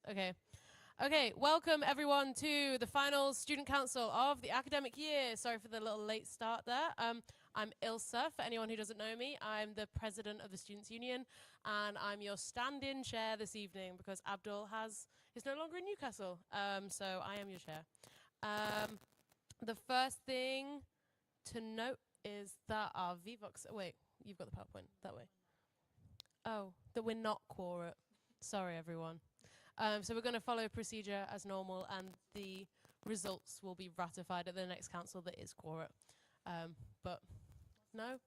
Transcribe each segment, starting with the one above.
Okay. Okay, welcome everyone to the final student council of the academic year. Sorry for the little late start there. I'm Ilsa, for anyone who doesn't know me. I'm the president of the Students' Union, and I'm your stand-in chair this evening because Abdul is no longer in Newcastle, so I am your chair. The first thing to note is that our VVox, wait, you've got the PowerPoint, that way. Oh, that we're not quorate. Sorry, everyone. So we're going to follow procedure as normal, and the results will be ratified at the next council that is quorate. But no?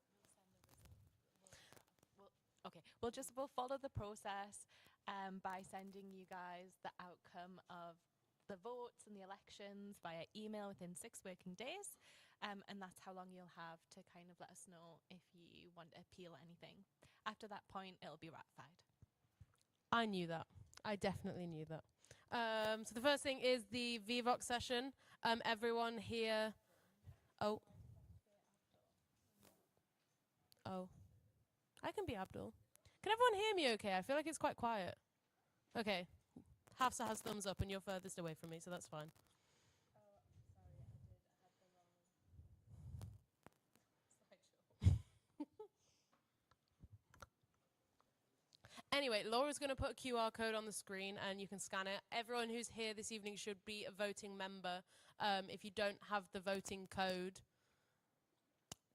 We'll follow the process by sending you guys the outcome of the votes and the elections via email within 6 working days. And that's how long you'll have to kind of let us know if you want to appeal anything. After that point, it'll be ratified. I knew that. I definitely knew that. So the first thing is the VVox session. Everyone here. Oh. I can be Abdul. Can everyone hear me okay? I feel like it's quite quiet. Okay. Hafsa has thumbs up and you're furthest away from me, so that's fine. Oh, sorry, I had the wrong slideshow. Anyway, Laura's going to put a QR code on the screen and you can scan it. Everyone who's here this evening should be a voting member. If you don't have the voting code,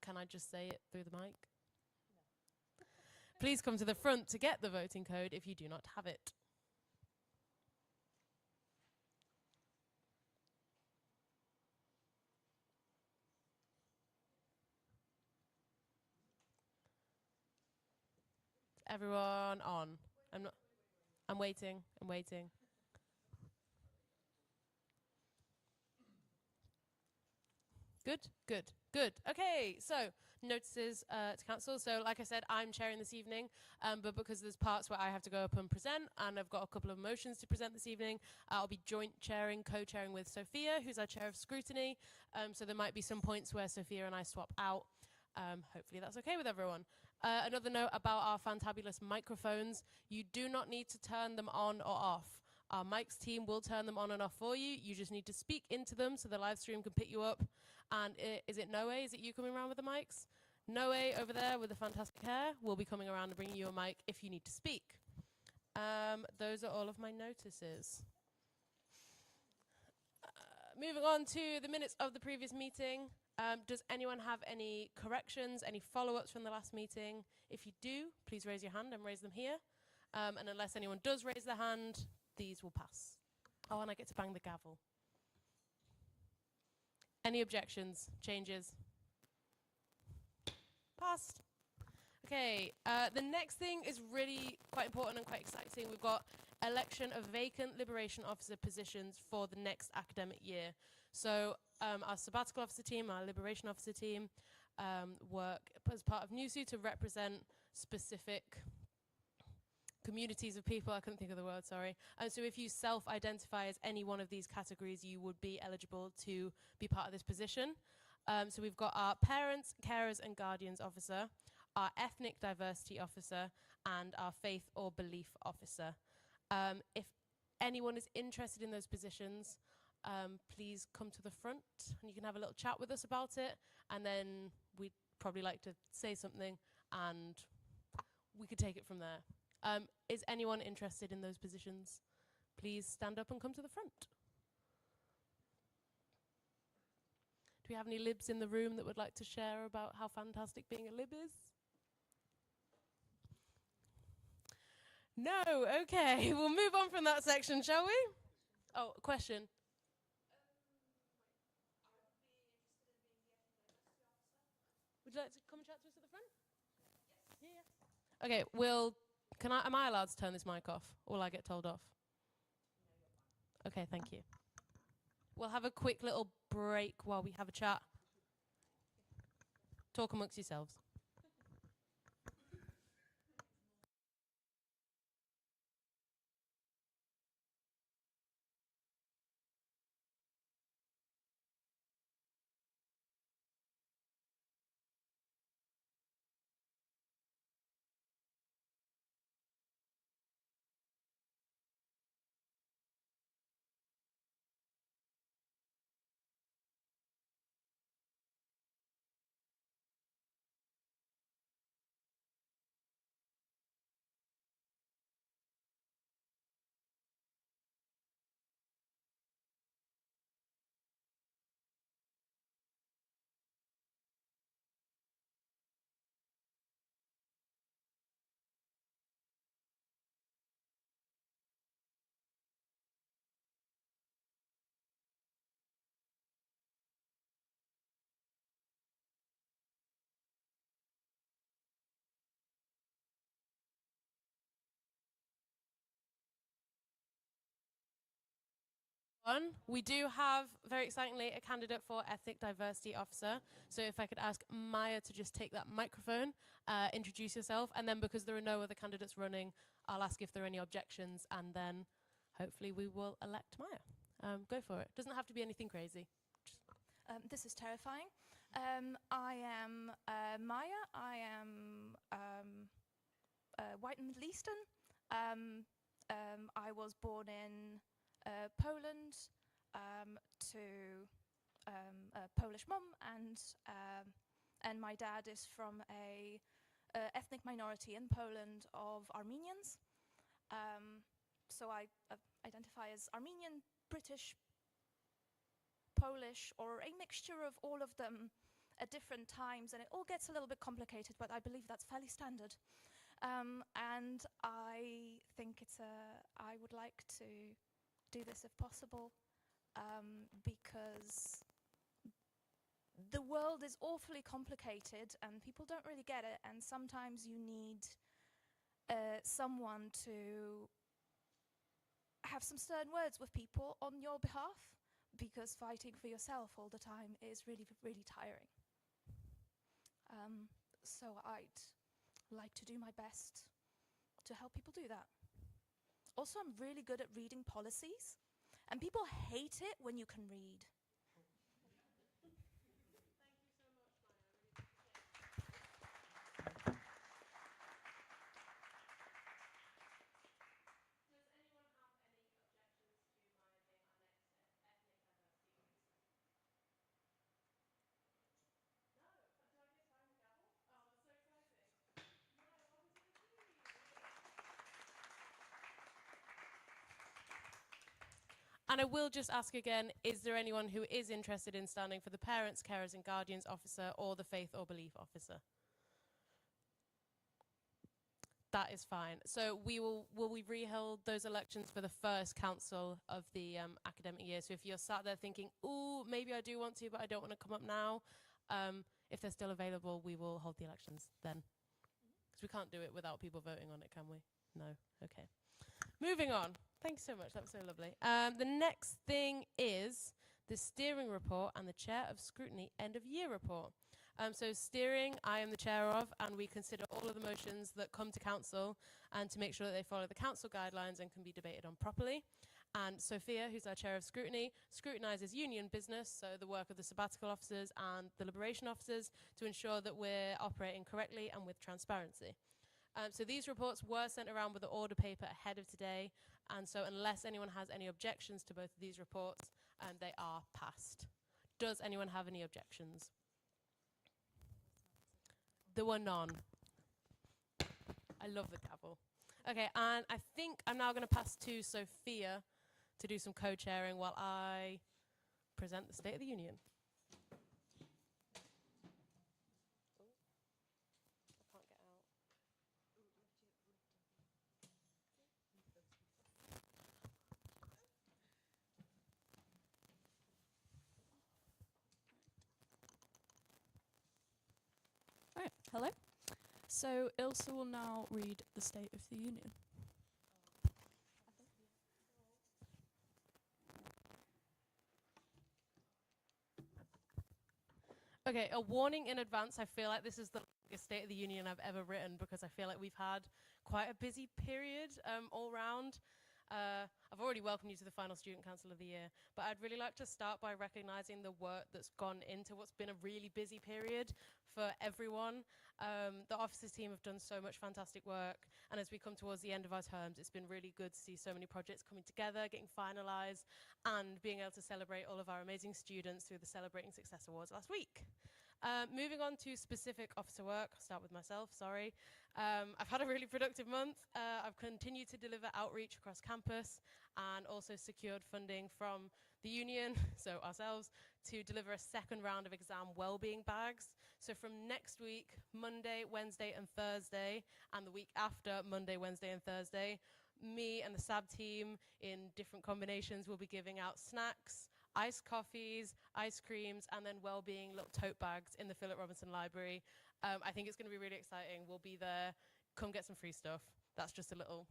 can I just say it through the mic? No. Please come to the front to get the voting code if you do not have it. Everyone on. I'm waiting. Good. Okay, so notices to council. So like I said, I'm chairing this evening, but because there's parts where I have to go up and present, and I've got a couple of motions to present this evening, I'll be joint chairing, co-chairing with Sophia, who's our chair of scrutiny. So there might be some points where Sophia and I swap out. Hopefully that's okay with everyone. Another note about our fantabulous microphones. You do not need to turn them on or off. Our mics team will turn them on and off for you. You just need to speak into them so the live stream can pick you up. And is it Noe? Is it you coming around with the mics? Noe over there with the fantastic hair will be coming around and bringing you a mic if you need to speak. Those are all of my notices. Moving on to the minutes of the previous meeting. Does anyone have any corrections, any follow-ups from the last meeting? If you do, please raise your hand and raise them here. And unless anyone does raise their hand, these will pass. Oh, and I get to bang the gavel. Any objections, changes? Passed. Okay, the next thing is really quite important and quite exciting. We've got election of vacant liberation officer positions for the next academic year. So our sabbatical officer team, our liberation officer team, work as part of NUSU to represent specific communities of people. I couldn't think of the word, sorry. So if you self-identify as any one of these categories, you would be eligible to be part of this position. So we've got our parents, carers and guardians officer, our ethnic diversity officer, and our faith or belief officer. If anyone is interested in those positions, please come to the front and you can have a little chat with us about it, and then we'd probably like to say something and we could take it from there. Is anyone interested in those positions? Please stand up and come to the front. Do we have any libs in the room that would like to share about how fantastic being a lib is? No, okay, we'll move on from that section, shall we? Oh, question. Would you like to come and chat to us at the front? Yes. Yeah. Okay, am I allowed to turn this mic off, or will I get told off? Okay, thank you. We'll have a quick little break while we have a chat. Talk amongst yourselves. We do have, very excitingly, a candidate for Ethnic Diversity Officer. So if I could ask Maya to just take that microphone, introduce yourself, and then because there are no other candidates running, I'll ask if there are any objections, and then hopefully we will elect Maya. Go for it. Doesn't have to be anything crazy. This is terrifying. I am Maya. I am white and Middle Eastern. I was born in Poland to a Polish mum, and my dad is from a ethnic minority in Poland of Armenians. So I identify as Armenian, British, Polish, or a mixture of all of them at different times, and it all gets a little bit complicated, but I believe that's fairly standard. And I think I would like to do this if possible, because the world is awfully complicated and people don't really get it, and sometimes you need someone to have some stern words with people on your behalf, because fighting for yourself all the time is really, really tiring. So I'd like to do my best to help people do that. Also, I'm really good at reading policies, and people hate it when you can read. And I will just ask again, is there anyone who is interested in standing for the Parents, Carers and Guardians Officer or the Faith or Belief Officer? That is fine. So will we rehold those elections for the first council of the academic year? So if you're sat there thinking, ooh, maybe I do want to, but I don't want to come up now, if they're still available, we will hold the elections then. Because we can't do it without people voting on it, can we? No. Okay. Moving on. Thank you so much. That was so lovely. The next thing is the steering report and the Chair of Scrutiny end of year report. So steering, I am the chair of, and we consider all of the motions that come to council and to make sure that they follow the council guidelines and can be debated on properly. And Sophia, who's our chair of scrutiny, scrutinises union business, so the work of the sabbatical officers and the liberation officers, to ensure that we're operating correctly and with transparency. So these reports were sent around with the order paper ahead of today, and so unless anyone has any objections to both of these reports, they are passed. Does anyone have any objections? There were none. I love the gavel. Okay, and I think I'm now going to pass to Sophia to do some co-chairing while I present the State of the Union. Right, hello. So Ilse will now read the State of the Union. Okay, a warning in advance. I feel like this is the longest State of the Union I've ever written, because I feel like we've had quite a busy period all round. I've already welcomed you to the final Student Council of the Year, but I'd really like to start by recognising the work that's gone into what's been a really busy period for everyone. The officers team have done so much fantastic work, and as we come towards the end of our terms, it's been really good to see so many projects coming together, getting finalised, and being able to celebrate all of our amazing students through the Celebrating Success Awards last week. Moving on to specific officer work, I'll start with myself, sorry. I've had a really productive month. I've continued to deliver outreach across campus and also secured funding from the union, so ourselves, to deliver a second round of exam wellbeing bags. So from next week, Monday, Wednesday and Thursday, and the week after, Monday, Wednesday and Thursday, me and the SAB team in different combinations will be giving out snacks, iced coffees, ice creams, and then well-being little tote bags in the Philip Robinson Library. I think it's going to be really exciting. We'll be there. Come get some free stuff. That's just a little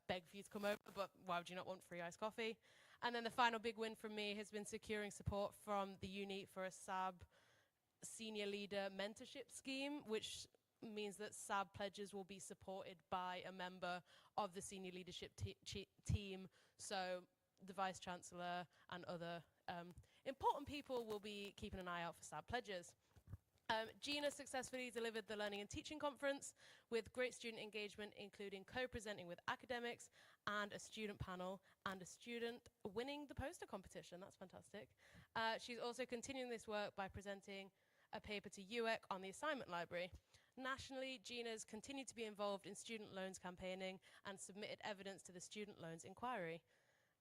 beg for you to come over, but why would you not want free iced coffee? And then the final big win from me has been securing support from the uni for a SAB senior leader mentorship scheme, which means that SAB pledges will be supported by a member of the senior leadership team. So the Vice Chancellor and other important people will be keeping an eye out for SAB pledges. Gina successfully delivered the Learning and Teaching Conference with great student engagement, including co-presenting with academics and a student panel and a student winning the poster competition. That's fantastic. She's also continuing this work by presenting a paper to UEC on the assignment library. Nationally, Gina's continued to be involved in student loans campaigning and submitted evidence to the Student Loans Inquiry.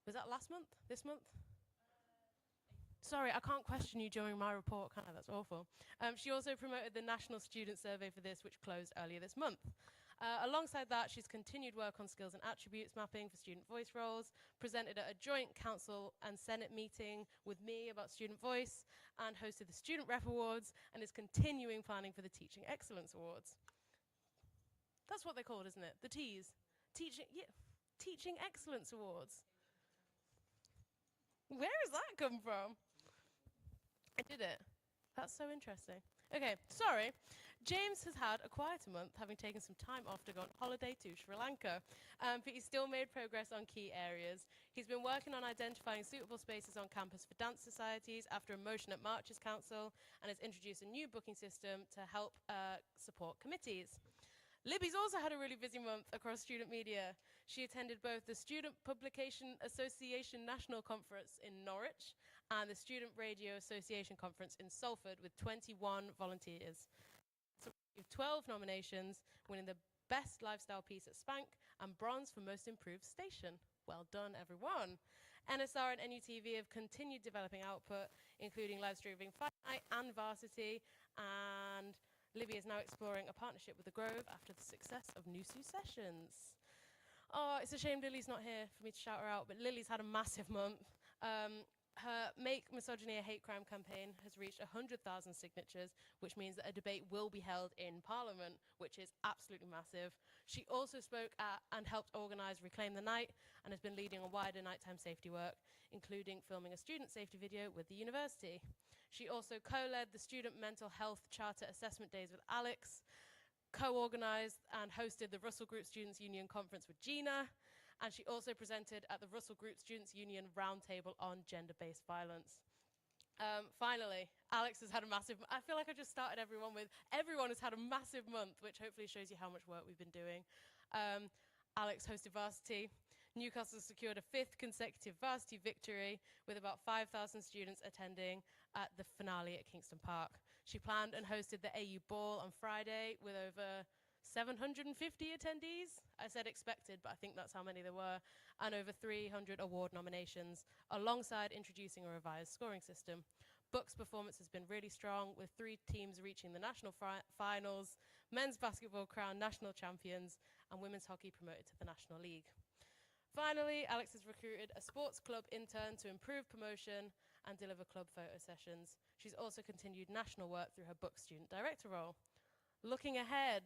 Was that last month? This month? Sorry, I can't question you during my report, can I? That's awful. She also promoted the National Student Survey for this, which closed earlier this month. Alongside that, she's continued work on skills and attributes mapping for student voice roles, presented at a joint council and Senate meeting with me about student voice, and hosted the Student Rep Awards, and is continuing planning for the Teaching Excellence Awards. That's what they're called, isn't it? The T's. Teaching Excellence Awards. Where has that come from? I did it. That's so interesting. Okay, sorry. James has had a quieter month, having taken some time off to go on holiday to Sri Lanka, but he's still made progress on key areas. He's been working on identifying suitable spaces on campus for dance societies after a motion at Marches Council, and has introduced a new booking system to help support committees. Libby's also had a really busy month across student media. She attended both the Student Publication Association National Conference in Norwich and the Student Radio Association Conference in Salford with 21 volunteers. So we have 12 nominations, winning the Best Lifestyle Piece at Spank and bronze for Most Improved Station. Well done, everyone. NSR and NUTV have continued developing output, including live streaming Fight Night and Varsity, and Libby is now exploring a partnership with The Grove after the success of Nusu Sessions. Oh, it's a shame Lily's not here for me to shout her out, but Lily's had a massive month. Her Make Misogyny a Hate Crime campaign has reached 100,000 signatures, which means that a debate will be held in Parliament, which is absolutely massive. She also spoke at and helped organise Reclaim the Night and has been leading on wider nighttime safety work, including filming a student safety video with the university. She also co-led the Student Mental Health Charter Assessment Days with Alex, co-organised and hosted the Russell Group Students' Union Conference with Gina, and she also presented at the Russell Group Students' Union Roundtable on Gender-Based Violence. Finally, Alex has had a massive, I feel like I just started everyone has had a massive month, which hopefully shows you how much work we've been doing. Alex hosted Varsity. Newcastle secured a 5th consecutive Varsity victory with about 5,000 students attending at the finale at Kingston Park. She planned and hosted the AU Ball on Friday with over 750 attendees. I said expected, but I think that's how many there were, and over 300 award nominations, alongside introducing a revised scoring system. Bucks' performance has been really strong, with 3 teams reaching the national finals, men's basketball crowned national champions, and women's hockey promoted to the National League. Finally, Alex has recruited a sports club intern to improve promotion and deliver club photo sessions. She's also continued national work through her book student director role. Looking ahead,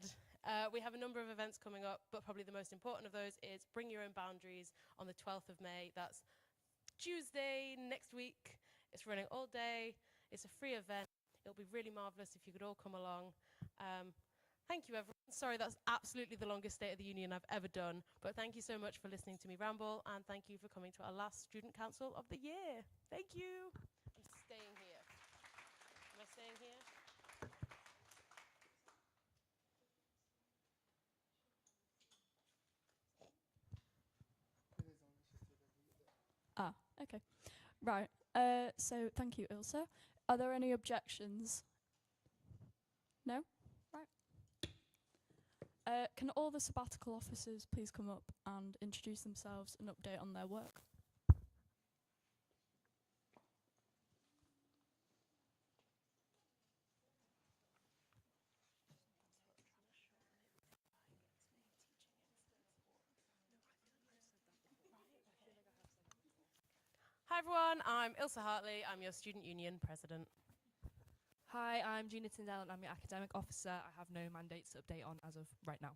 we have a number of events coming up, but probably the most important of those is Bring Your Own Boundaries on the 12th of May. That's Tuesday next week. It's running all day. It's a free event. It'll be really marvellous if you could all come along. Thank you, everyone. Sorry, that's absolutely the longest State of the Union I've ever done, but thank you so much for listening to me ramble, and thank you for coming to our last Student Council of the year. Thank you. I'm staying here. Am I staying here? Ah, okay. Right. So thank you, Ilse. Are there any objections? No? Right. Can all the sabbatical officers please come up and introduce themselves and update on their work? Hi everyone, I'm Ilse Hartley. I'm your Student Union President. Hi, I'm Gina Tyndall and I'm your academic officer. I have no mandates to update on as of right now.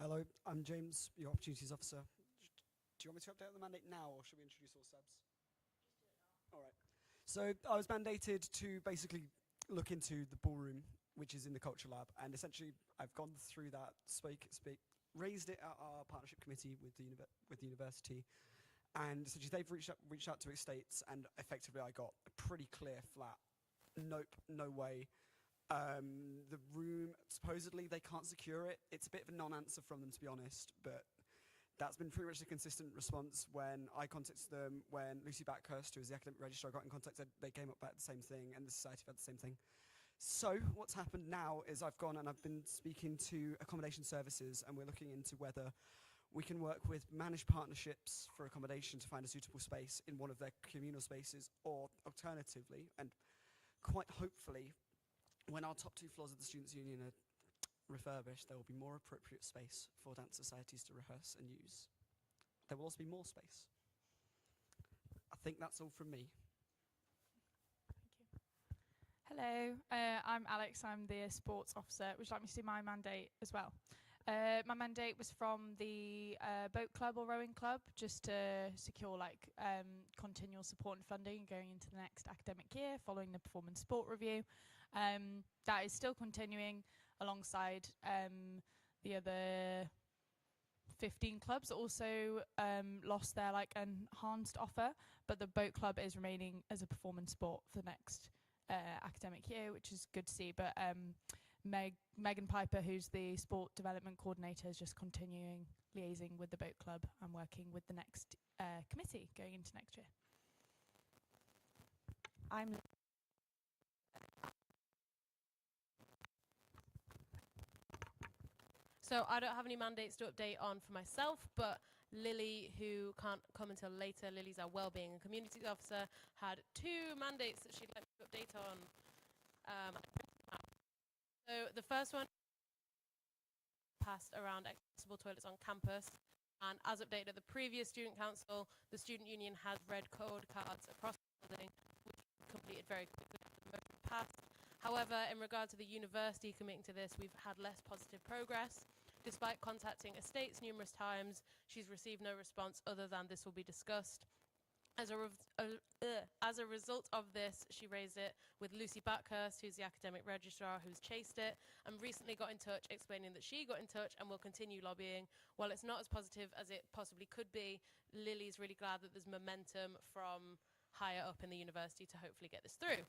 Hello, I'm James, your Opportunities Officer. Do you want me to update on the mandate now, or should we introduce all subs? All right. So I was mandated to basically look into the ballroom, which is in the Culture Lab, and essentially I've gone through that, raised it at our partnership committee with the university, and essentially they've reached out to estates, and effectively I got a pretty clear flat, nope, no way. The room, supposedly they can't secure it. It's a bit of a non-answer from them, to be honest, but that's been pretty much the consistent response when I contacted them, when Lucy Backhurst, who is the academic registrar, got in contact, they came up about the same thing, and the society had the same thing. So what's happened now is I've gone and I've been speaking to accommodation services, and we're looking into whether we can work with managed partnerships for accommodation to find a suitable space in one of their communal spaces, or alternatively, and quite hopefully, when our top 2 floors of the Students' Union are refurbished, there will be more appropriate space for dance societies to rehearse and use. There will also be more space. I think that's all from me. Hello, I'm Alex. I'm the sports officer. Would you like me to do my mandate as well? My mandate was from the boat club or rowing club, just to secure continual support and funding going into the next academic year following the performance sport review. That is still continuing alongside the other 15 clubs also lost their enhanced offer, but the boat club is remaining as a performance sport for the next academic year, which is good to see. But Megan Piper, who's the sport development coordinator, is just continuing liaising with the boat club and working with the next committee going into next year. So I don't have any mandates to update on for myself, but Lily, who can't come until later, Lily's our Wellbeing and Community Officer, had 2 mandates that she'd like to update on. So the first one passed around accessible toilets on campus, and as updated at the previous Student Council, the Student Union has red code cards across the building, which completed very quickly after the motion passed. However, in regard to the university committing to this, we've had less positive progress. Despite contacting estates numerous times, she's received no response other than this will be discussed. As a result of this, she raised it with Lucy Backhurst, who's the academic registrar, who's chased it, and recently got in touch explaining that she got in touch and will continue lobbying. While it's not as positive as it possibly could be, Lily's really glad that there's momentum from higher up in the university to hopefully get this through.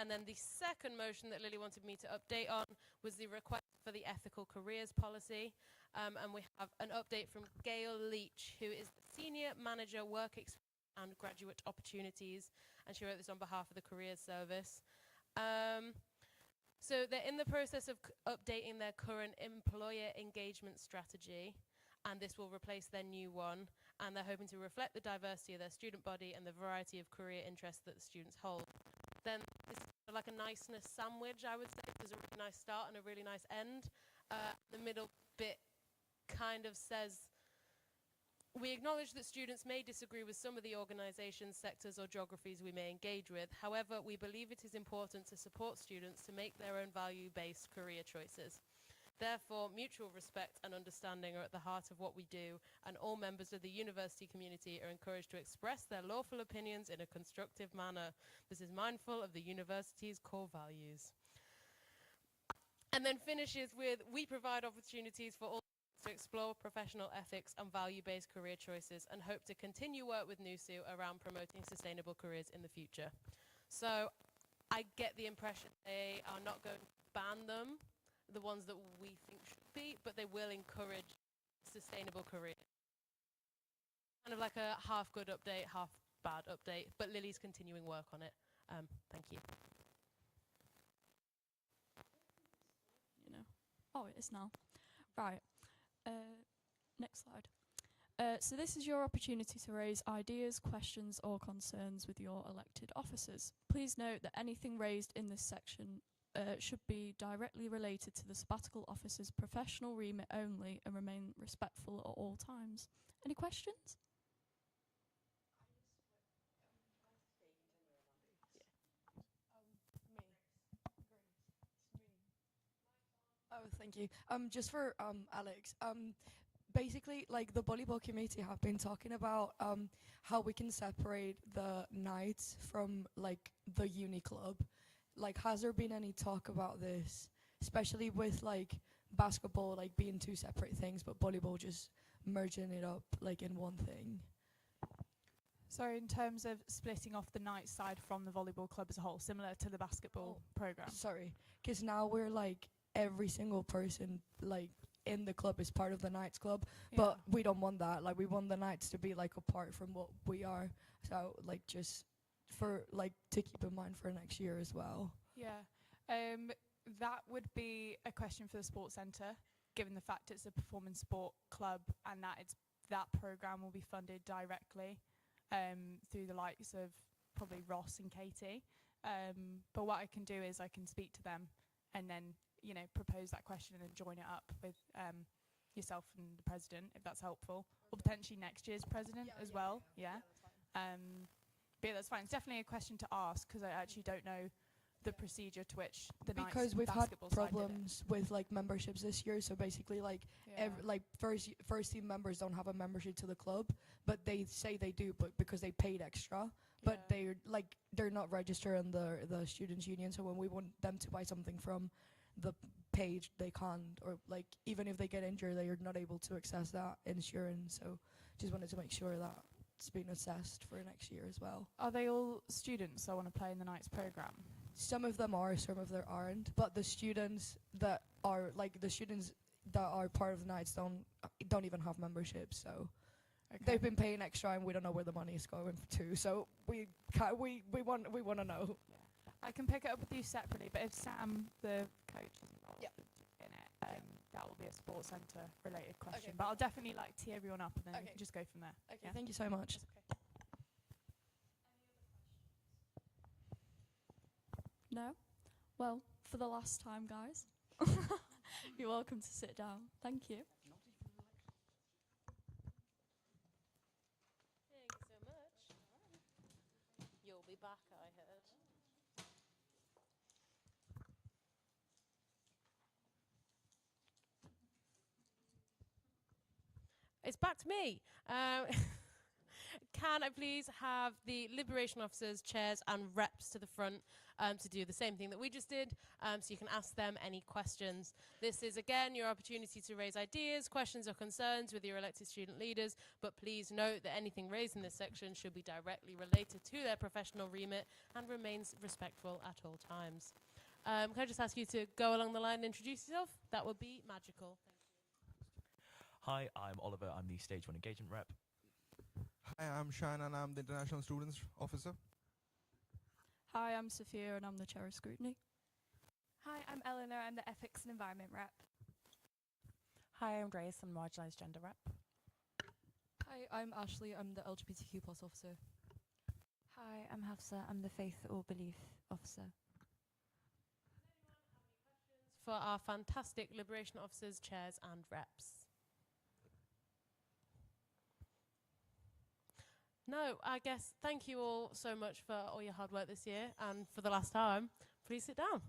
And then the second motion that Lily wanted me to update on was the request for the ethical careers policy. And we have an update from Gail Leach, who is the Senior Manager Work Experience and Graduate Opportunities, and she wrote this on behalf of the Careers Service. So they're in the process of updating their current employer engagement strategy, and this will replace their new one, and they're hoping to reflect the diversity of their student body and the variety of career interests that the students hold. Then it's like a niceness sandwich, I would say. There's a really nice start and a really nice end. The middle bit kind of says, we acknowledge that students may disagree with some of the organisations, sectors or geographies we may engage with. However, we believe it is important to support students to make their own value-based career choices. Therefore, mutual respect and understanding are at the heart of what we do, and all members of the university community are encouraged to express their lawful opinions in a constructive manner. This is mindful of the university's core values. And then finishes with, we provide opportunities for all to explore professional ethics and value-based career choices, and hope to continue work with NUSU around promoting sustainable careers in the future. So I get the impression they are not going to ban them, the ones that we think should be, but they will encourage sustainable careers. Kind of like a half good update, half bad update, but Lily's continuing work on it. Thank you. You know. Oh, it is now. Right. Next slide. So this is your opportunity to raise ideas, questions or concerns with your elected officers. Please note that anything raised in this section should be directly related to the sabbatical officer's professional remit only and remain respectful at all times. Any questions? Thank you. Just for Alex. Basically, like the volleyball committee have been talking about how we can separate the nights from like the uni club. Like, has there been any talk about this, especially with like basketball like being two separate things, but volleyball just merging it up like in one thing? So in terms of splitting off the night side from the volleyball club as a whole, similar to the basketball program. Sorry, because now we're like every single person like in the club is part of the nights club, but we don't want that. Like, we want the nights to be like apart from what we are. So like just for like to keep in mind for next year as well. Yeah. That would be a question for the sports centre, given the fact it's a performance sport club and that program will be funded directly through the likes of probably Ross and Katie. But what I can do is I can speak to them and then, you know, propose that question and join it up with yourself and the president, if that's helpful, or potentially next year's president as well. Yeah. But yeah, that's fine. It's definitely a question to ask because I actually don't know the procedure to which the because we've had problems with like memberships this year. So basically, like first team members don't have a membership to the club, but they say they do, but because they paid extra, but they're not registered in the students' union. So when we want them to buy something from the page, they can't, or like even if they get injured, they are not able to access that insurance. So just wanted to make sure that it's been assessed for next year as well. Are they all students that want to play in the Knights program? Some of them are, some of them aren't. But the students that are part of the Knights don't even have memberships. So they've been paying extra, and we don't know where the money is going to. So we want to know. Yeah. I can pick it up with you separately, but if Sam, the coach, is involved in it, that will be a sports centre related question. Okay. But I'll definitely like tee everyone up, and then we Okay. can just go from there. Okay, thank you so much. Okay. No? Well, for the last time, guys, you're welcome to sit down. Thank you. Thank you so much. You'll be back, I heard. It's back to me. Can I please have the Liberation Officers, chairs and reps to the front to do the same thing that we just did, so you can ask them any questions. This is, again, your opportunity to raise ideas, questions or concerns with your elected student leaders, but please note that anything raised in this section should be directly related to their professional remit and remains respectful at all times. Can I just ask you to go along the line and introduce yourself? That would be magical. Hi, I'm Oliver. I'm the Stage 1 Engagement Rep. Hi, I'm Sean and I'm the International Students Officer. Hi, I'm Sophia and I'm the Chair of Scrutiny. Hi, I'm Eleanor. I'm the Ethics and Environment Rep. Hi, I'm Grace. I'm Marginalised Gender Rep. Hi, I'm Ashley. I'm the LGBTQ+ officer. Hi, I'm Hafsa. I'm the Faith or Belief officer. For our fantastic Liberation Officers, chairs and reps. No, I guess thank you all so much for all your hard work this year, and for the last time, please sit down.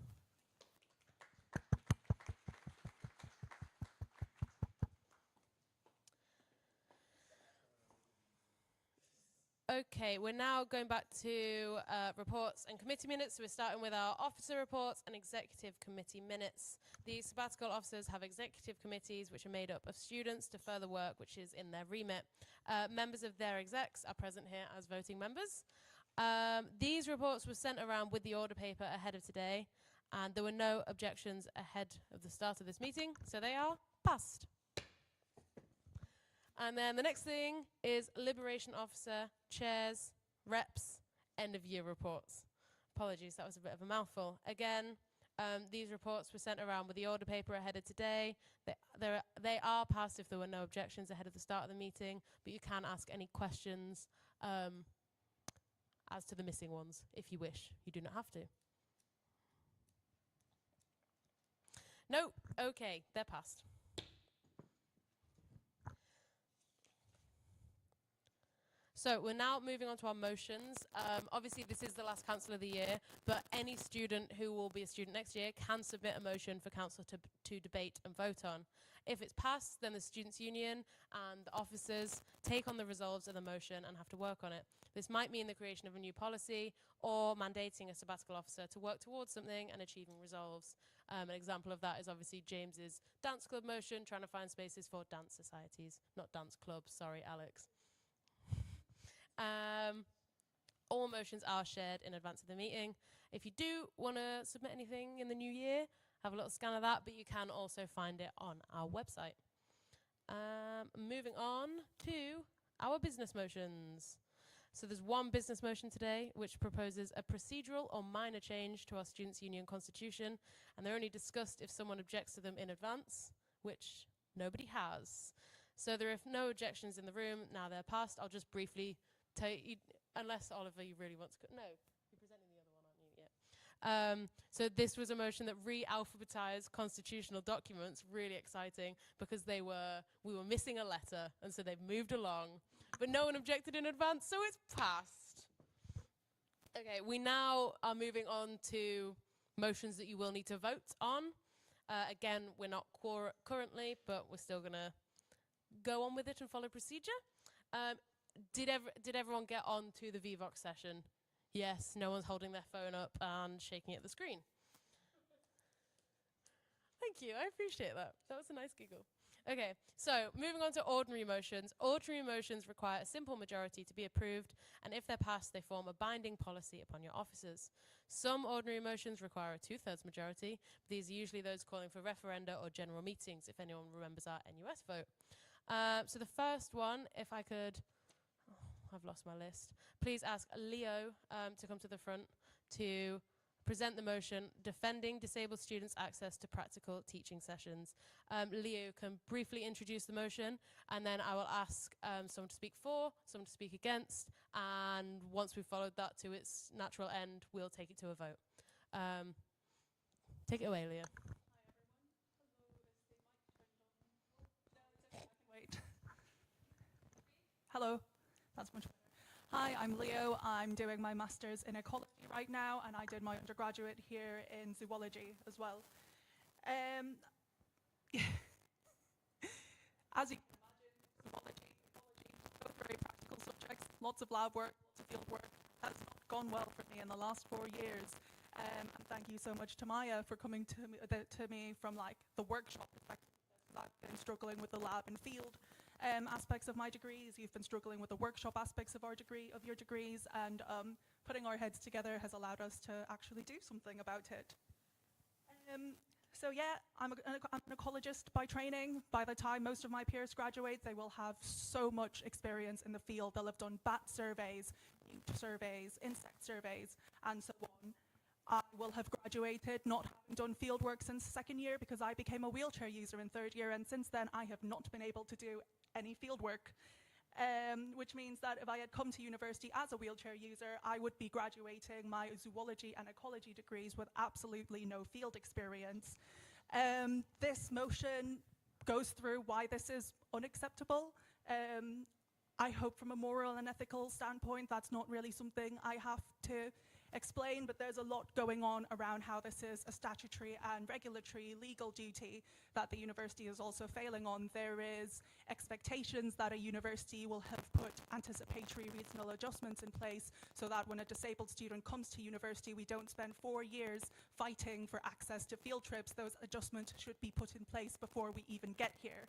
Okay, we're now going back to reports and committee minutes. So we're starting with our officer reports and executive committee minutes. These sabbatical officers have executive committees which are made up of students to further work which is in their remit. Members of their execs are present here as voting members. These reports were sent around with the order paper ahead of today, and there were no objections ahead of the start of this meeting, so they are passed. And then the next thing is Liberation Officer, chairs, reps, end of year reports. Apologies, that was a bit of a mouthful. Again, these reports were sent around with the order paper ahead of today. They are passed if there were no objections ahead of the start of the meeting, but you can ask any questions as to the missing ones if you wish. You do not have to. No? Okay, they're passed. So we're now moving on to our motions. Obviously, this is the last council of the year, but any student who will be a student next year can submit a motion for council to debate and vote on. If it's passed, then the Students' Union and the officers take on the resolves of the motion and have to work on it. This might mean the creation of a new policy or mandating a sabbatical officer to work towards something and achieving resolves. An example of that is obviously James's dance club motion, trying to find spaces for dance societies, not dance clubs. Sorry, Alex. All motions are shared in advance of the meeting. If you do want to submit anything in the new year, have a little scan of that, but you can also find it on our website. Moving on to our business motions. So there's one business motion today which proposes a procedural or minor change to our Students' Union constitution, and they're only discussed if someone objects to them in advance, which nobody has. So there are no objections in the room. Now they're passed. I'll just briefly tell you, unless Oliver, you really want to no, you're presenting the other one, aren't you? Yeah. So this was a motion that re-alphabetized constitutional documents, really exciting, because we were missing a letter, and so they've moved along. But no one objected in advance, so it's passed. Okay, we now are moving on to motions that you will need to vote on. Again, we're not currently, but we're still going to go on with it and follow procedure. Did everyone get on to the VVOX session? Yes, no one's holding their phone up and shaking at the screen. Thank you, I appreciate that. That was a nice giggle. Okay, so moving on to ordinary motions. Ordinary motions require a simple majority to be approved, and if they're passed, they form a binding policy upon your officers. Some ordinary motions require a 2/3 majority, but these are usually those calling for referenda or general meetings, if anyone remembers our NUS vote. So the first one, if I could, I've lost my list. Please ask Leo to come to the front to present the motion defending disabled students' access to practical teaching sessions. Leo can briefly introduce the motion, and then I will ask someone to speak for, someone to speak against, and once we've followed that to its natural end, we'll take it to a vote. Take it away, Leo. Wait. Hello. That's much better. Hi, I'm Leo. I'm doing my master's in ecology right now, and I did my undergraduate here in zoology as well. As you can imagine, zoology, ecology, both very practical subjects, lots of lab work, lots of field work. Has not gone well for me in the last 4 years. And thank you so much to Maya for coming to me from like the workshop perspective. I've been struggling with the lab and field aspects of my degrees. You've been struggling with the workshop aspects of your degrees, and putting our heads together has allowed us to actually do something about it. So yeah, I'm an ecologist by training. By the time most of my peers graduate, they will have so much experience in the field. They'll have done bat surveys, newt surveys, insect surveys, and so on. I will have graduated not having done field work since second year because I became a wheelchair user in third year, and since then I have not been able to do any field work, which means that if I had come to university as a wheelchair user, I would be graduating my zoology and ecology degrees with absolutely no field experience. This motion goes through why this is unacceptable. I hope from a moral and ethical standpoint that's not really something I have to explain, but there's a lot going on around how this is a statutory and regulatory legal duty that the university is also failing on. There is expectations that a university will have put anticipatory reasonable adjustments in place so that when a disabled student comes to university, we don't spend 4 years fighting for access to field trips. Those adjustments should be put in place before we even get here.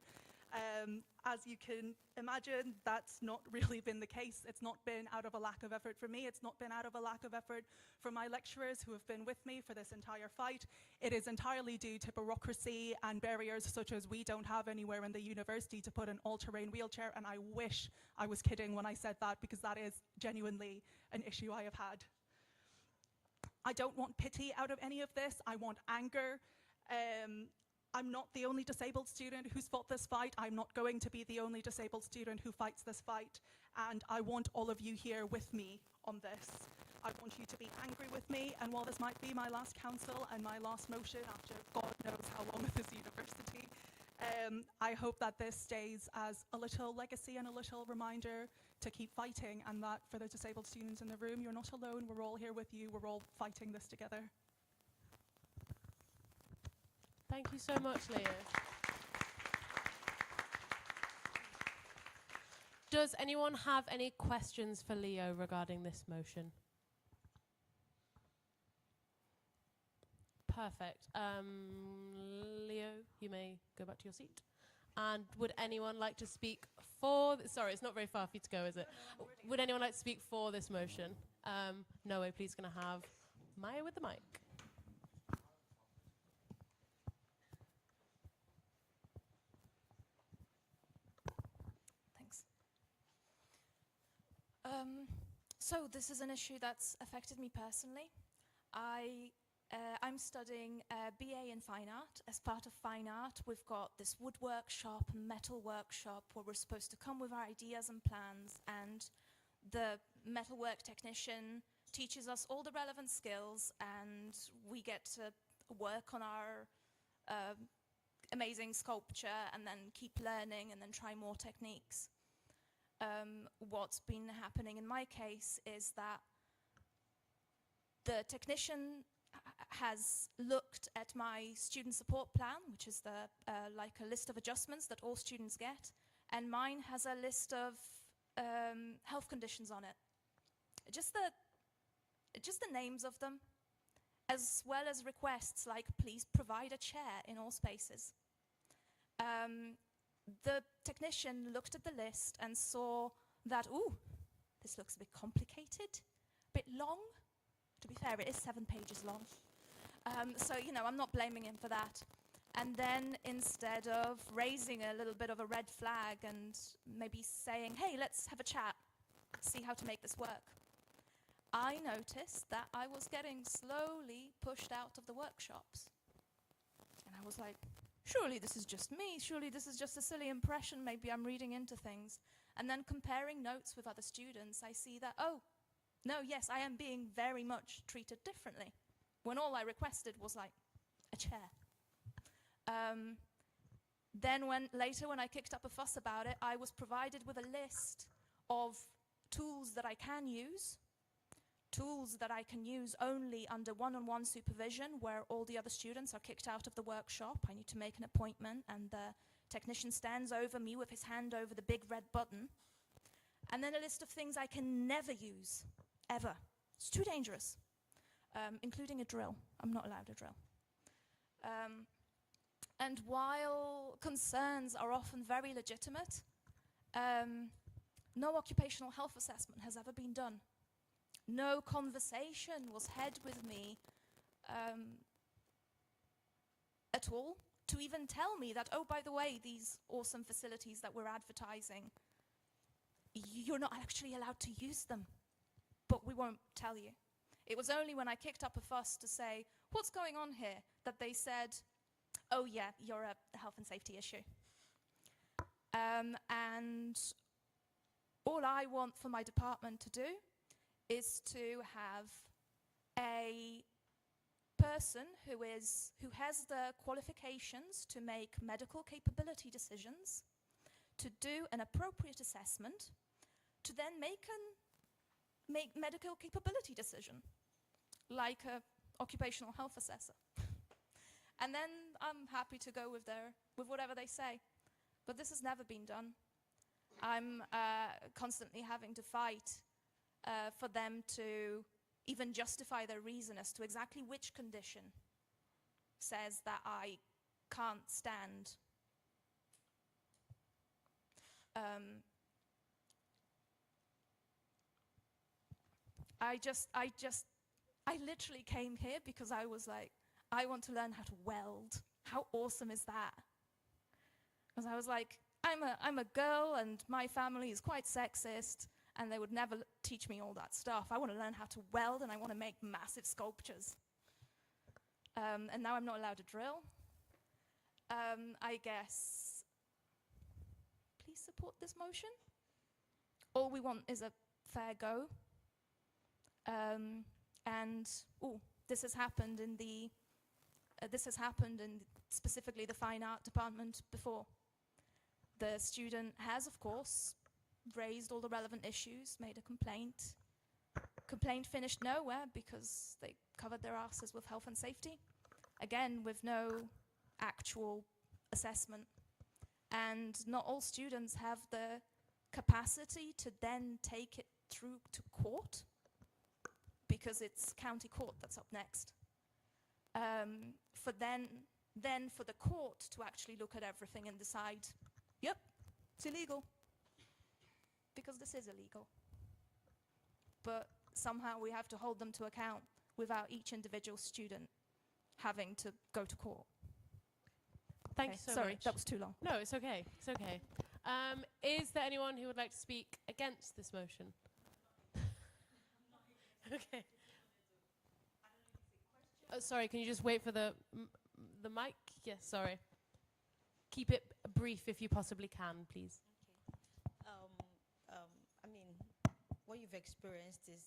As you can imagine, that's not really been the case. It's not been out of a lack of effort for me. It's not been out of a lack of effort for my lecturers who have been with me for this entire fight. It is entirely due to bureaucracy and barriers such as we don't have anywhere in the university to put an all-terrain wheelchair, and I wish I was kidding when I said that, because that is genuinely an issue I have had. I don't want pity out of any of this. I want anger. I'm not the only disabled student who's fought this fight. I'm not going to be the only disabled student who fights this fight. And I want all of you here with me on this. I want you to be angry with me. And while this might be my last council and my last motion after God knows how long at this university, I hope that this stays as a little legacy and a little reminder to keep fighting, and that for the disabled students in the room, you're not alone. We're all here with you. We're all fighting this together. Thank you so much, Leah. Does anyone have any questions for Leo regarding this motion? Perfect. Leo, you may go back to your seat. And would anyone like to speak for... sorry, it's not very far for you to go, is it? Would anyone like to speak for this motion? Noe, please going to have Maya with the mic. Thanks. So this is an issue that's affected me personally. I'm studying BA in Fine Art. As part of Fine Art, we've got this wood workshop and metal workshop where we're supposed to come with our ideas and plans, and the metalwork technician teaches us all the relevant skills, and we get to work on our amazing sculpture and then keep learning and then try more techniques. What's been happening in my case is that the technician has looked at my student support plan, which is the like a list of adjustments that all students get, and mine has a list of health conditions on it. Just the names of them, as well as requests like please provide a chair in all spaces. The technician looked at the list and saw that, ooh, this looks a bit complicated, a bit long. To be fair, it is 7 pages long. So, you know, I'm not blaming him for that. And then instead of raising a little bit of a red flag and maybe saying, hey, let's have a chat, see how to make this work, I noticed that I was getting slowly pushed out of the workshops. And I was like, surely this is just me, surely this is just a silly impression, maybe I'm reading into things. And then comparing notes with other students, I see that, oh, no, yes, I am being very much treated differently, when all I requested was like a chair. Then later when I kicked up a fuss about it, I was provided with a list of tools that I can use, tools that I can use only under one-on-one supervision, where all the other students are kicked out of the workshop. I need to make an appointment, and the technician stands over me with his hand over the big red button. And then a list of things I can never use, ever. It's too dangerous, including a drill. I'm not allowed a drill. And while concerns are often very legitimate, no occupational health assessment has ever been done. No conversation was had with me at all to even tell me that, oh, by the way, these awesome facilities that we're advertising, you're not actually allowed to use them, but we won't tell you. It was only when I kicked up a fuss to say, what's going on here, that they said, oh yeah, you're a health and safety issue. And all I want for my department to do is to have a person who has the qualifications to make medical capability decisions, to do an appropriate assessment, to then make medical capability decision, like a occupational health assessor. And then I'm happy to go with whatever they say. But this has never been done. I'm constantly having to fight for them to even justify their reason as to exactly which condition says that I can't stand. I literally came here because I was like, I want to learn how to weld. How awesome is that? Because I was like, I'm a girl and my family is quite sexist and they would never teach me all that stuff. I want to learn how to weld and I want to make massive sculptures. And now I'm not allowed to drill. I guess, please support this motion. All we want is a fair go. And this has happened in specifically the fine art department before. The student has, of course, raised all the relevant issues, made a complaint. Complaint finished nowhere because they covered their asses with health and safety. Again, with no actual assessment. And not all students have the capacity to then take it through to court, because it's county court that's up next. Then for the court to actually look at everything and decide, yep, it's illegal. Because this is illegal. But somehow we have to hold them to account without each individual student having to go to court. Thank Okay, you so sorry, much. that was too long. No, it's okay. It's okay. Is there anyone who would like to speak against this motion? Okay. Sorry, can you just wait for the mic? Yes, sorry. Keep it brief if you possibly can, please. I mean, what you've experienced is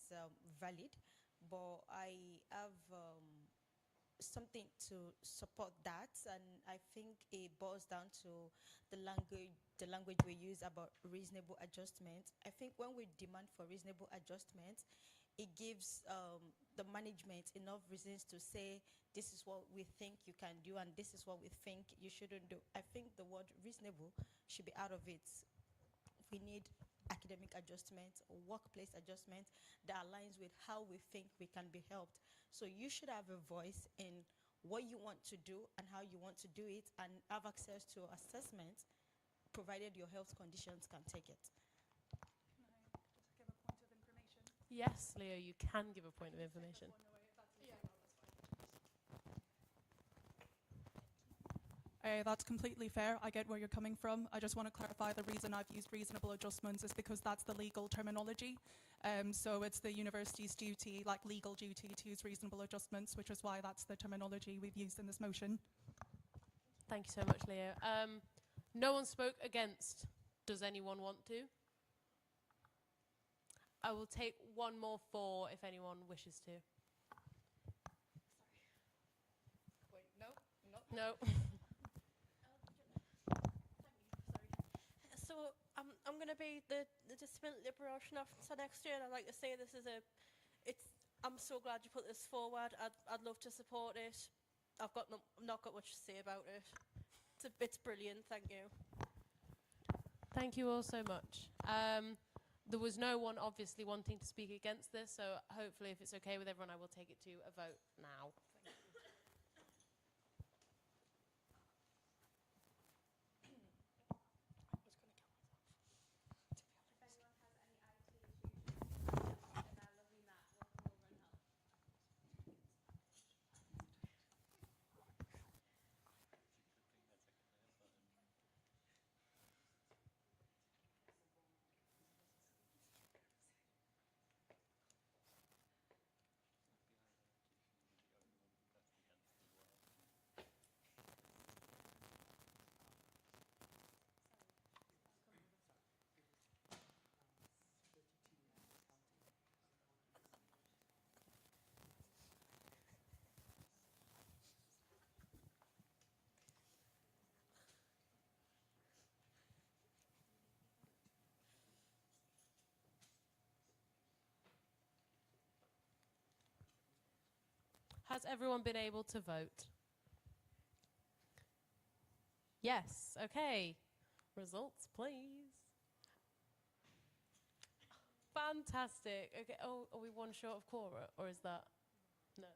valid, but I have something to support that, and I think it boils down to the language we use about reasonable adjustment. I think when we demand for reasonable adjustment, it gives the management enough reasons to say, this is what we think you can do and this is what we think you shouldn't do. I think the word reasonable should be out of it. We need academic adjustment or workplace adjustment that aligns with how we think we can be helped. So you should have a voice in what you want to do and how you want to do it, and have access to assessment, provided your health conditions can take it. Yes, Leo, you can give a point of information. That's completely fair. I get where you're coming from. I just want to clarify the reason I've used reasonable adjustments is because that's the legal terminology. So it's the university's duty, like legal duty, to use reasonable adjustments, which is why that's the terminology we've used in this motion. Thank you so much, Leo. No one spoke against. Does anyone want to? I will take one more for if anyone wishes to. Wait, no, No. So I'm going to be the Disability Liberation Officer next year, and I'd like to say this is I'm so glad you put this forward. I'd love to support it. I've not got much to say about it. It's brilliant. Thank you. Thank you all so much. There was no one obviously wanting to speak against this, so hopefully if it's okay with everyone, I will take it to a vote now. Has everyone been able to vote? Yes. Okay. Results, please. Fantastic. Okay. Oh, are we one short of quora, or is that? No.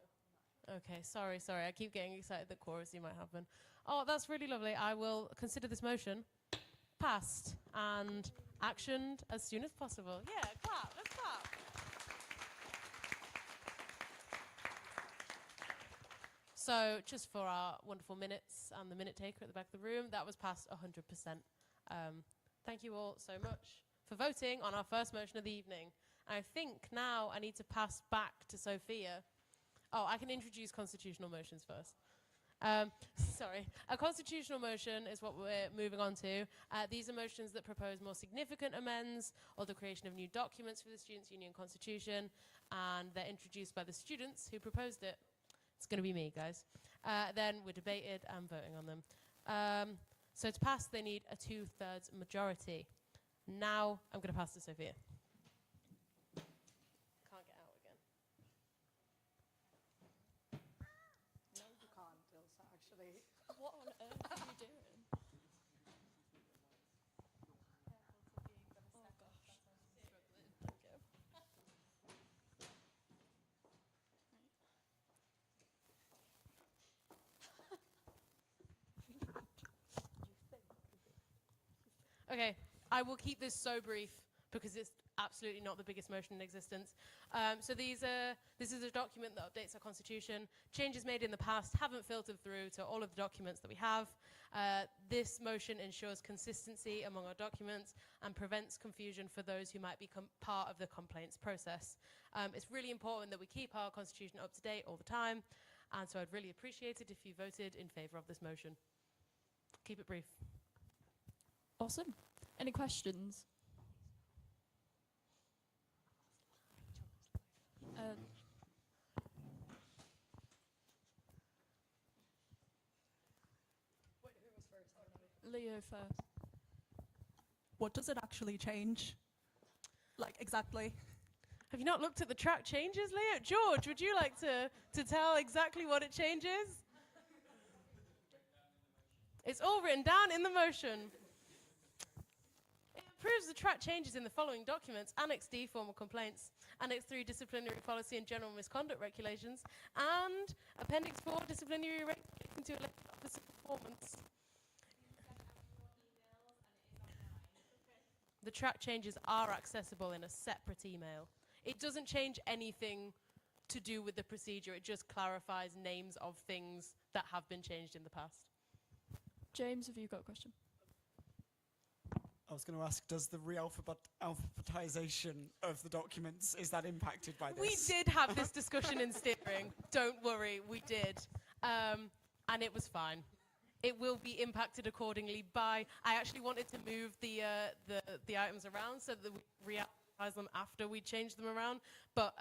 Okay. Sorry. I keep getting excited that chorus might happen. Oh, that's really lovely. I will consider this motion passed and actioned as soon as possible. Yeah. Clap. Let's clap. So just for our wonderful minutes and the minute taker at the back of the room, that was passed 100%. Thank you all so much for voting on our first motion of the evening. I think now I need to pass back to Sophia. Oh, I can introduce constitutional motions first. Sorry. A constitutional motion is what we're moving on to. These are motions that propose more significant amends or the creation of new documents for the Students' Union Constitution, and they're introduced by the students who proposed it. It's going to be me, guys. Then we're debated and voting on them. So to pass, they need a 2/3 majority. Now I'm going to pass to Sophia. Can't get out again. No, you can't, Ilsa, actually. What on earth are you doing? Oh gosh, I'm struggling. Thank you. Okay, I will keep this so brief because it's absolutely not the biggest motion in existence. So this is a document that updates our constitution. Changes made in the past haven't filtered through to all of the documents that we have. This motion ensures consistency among our documents and prevents confusion for those who might be part of the complaints process. It's really important that we keep our constitution up to date all the time, and so I'd really appreciate it if you voted in favour of this motion. Keep it brief. Awesome. Any questions? Leo first. What does it actually change? Like, exactly? Have you not looked at the track changes, Leo? George, would you like to tell exactly what it changes? It's all written down in the motion. It approves the track changes in the following documents: Annex D, formal complaints; Annex 3, disciplinary policy and general misconduct regulations; and Appendix 4, disciplinary relating to elected officer performance. The track changes are accessible in a separate email. It doesn't change anything to do with the procedure. It just clarifies names of things that have been changed in the past. James, have you got a question? I was going to ask, does the alphabetization of the documents, is that impacted by this? We did have this discussion in steering. Don't worry, we did. And it was fine. It will be impacted accordingly by... I actually wanted to move the items around so that we re-advertise them after we change them around. But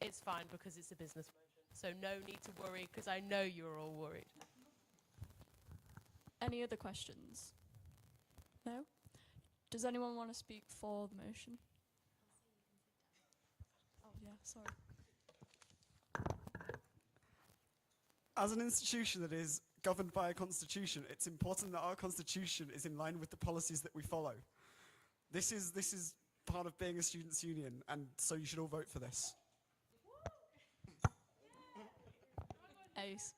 it's fine because it's a business motion. So no need to worry, because I know you're all worried. Any other questions? No? Does anyone want to speak for the motion? Oh, yeah, sorry. As an institution that is governed by a constitution, it's important that our constitution is in line with the policies that we follow. This is part of being a students' union, and so you should all vote for this. Ace.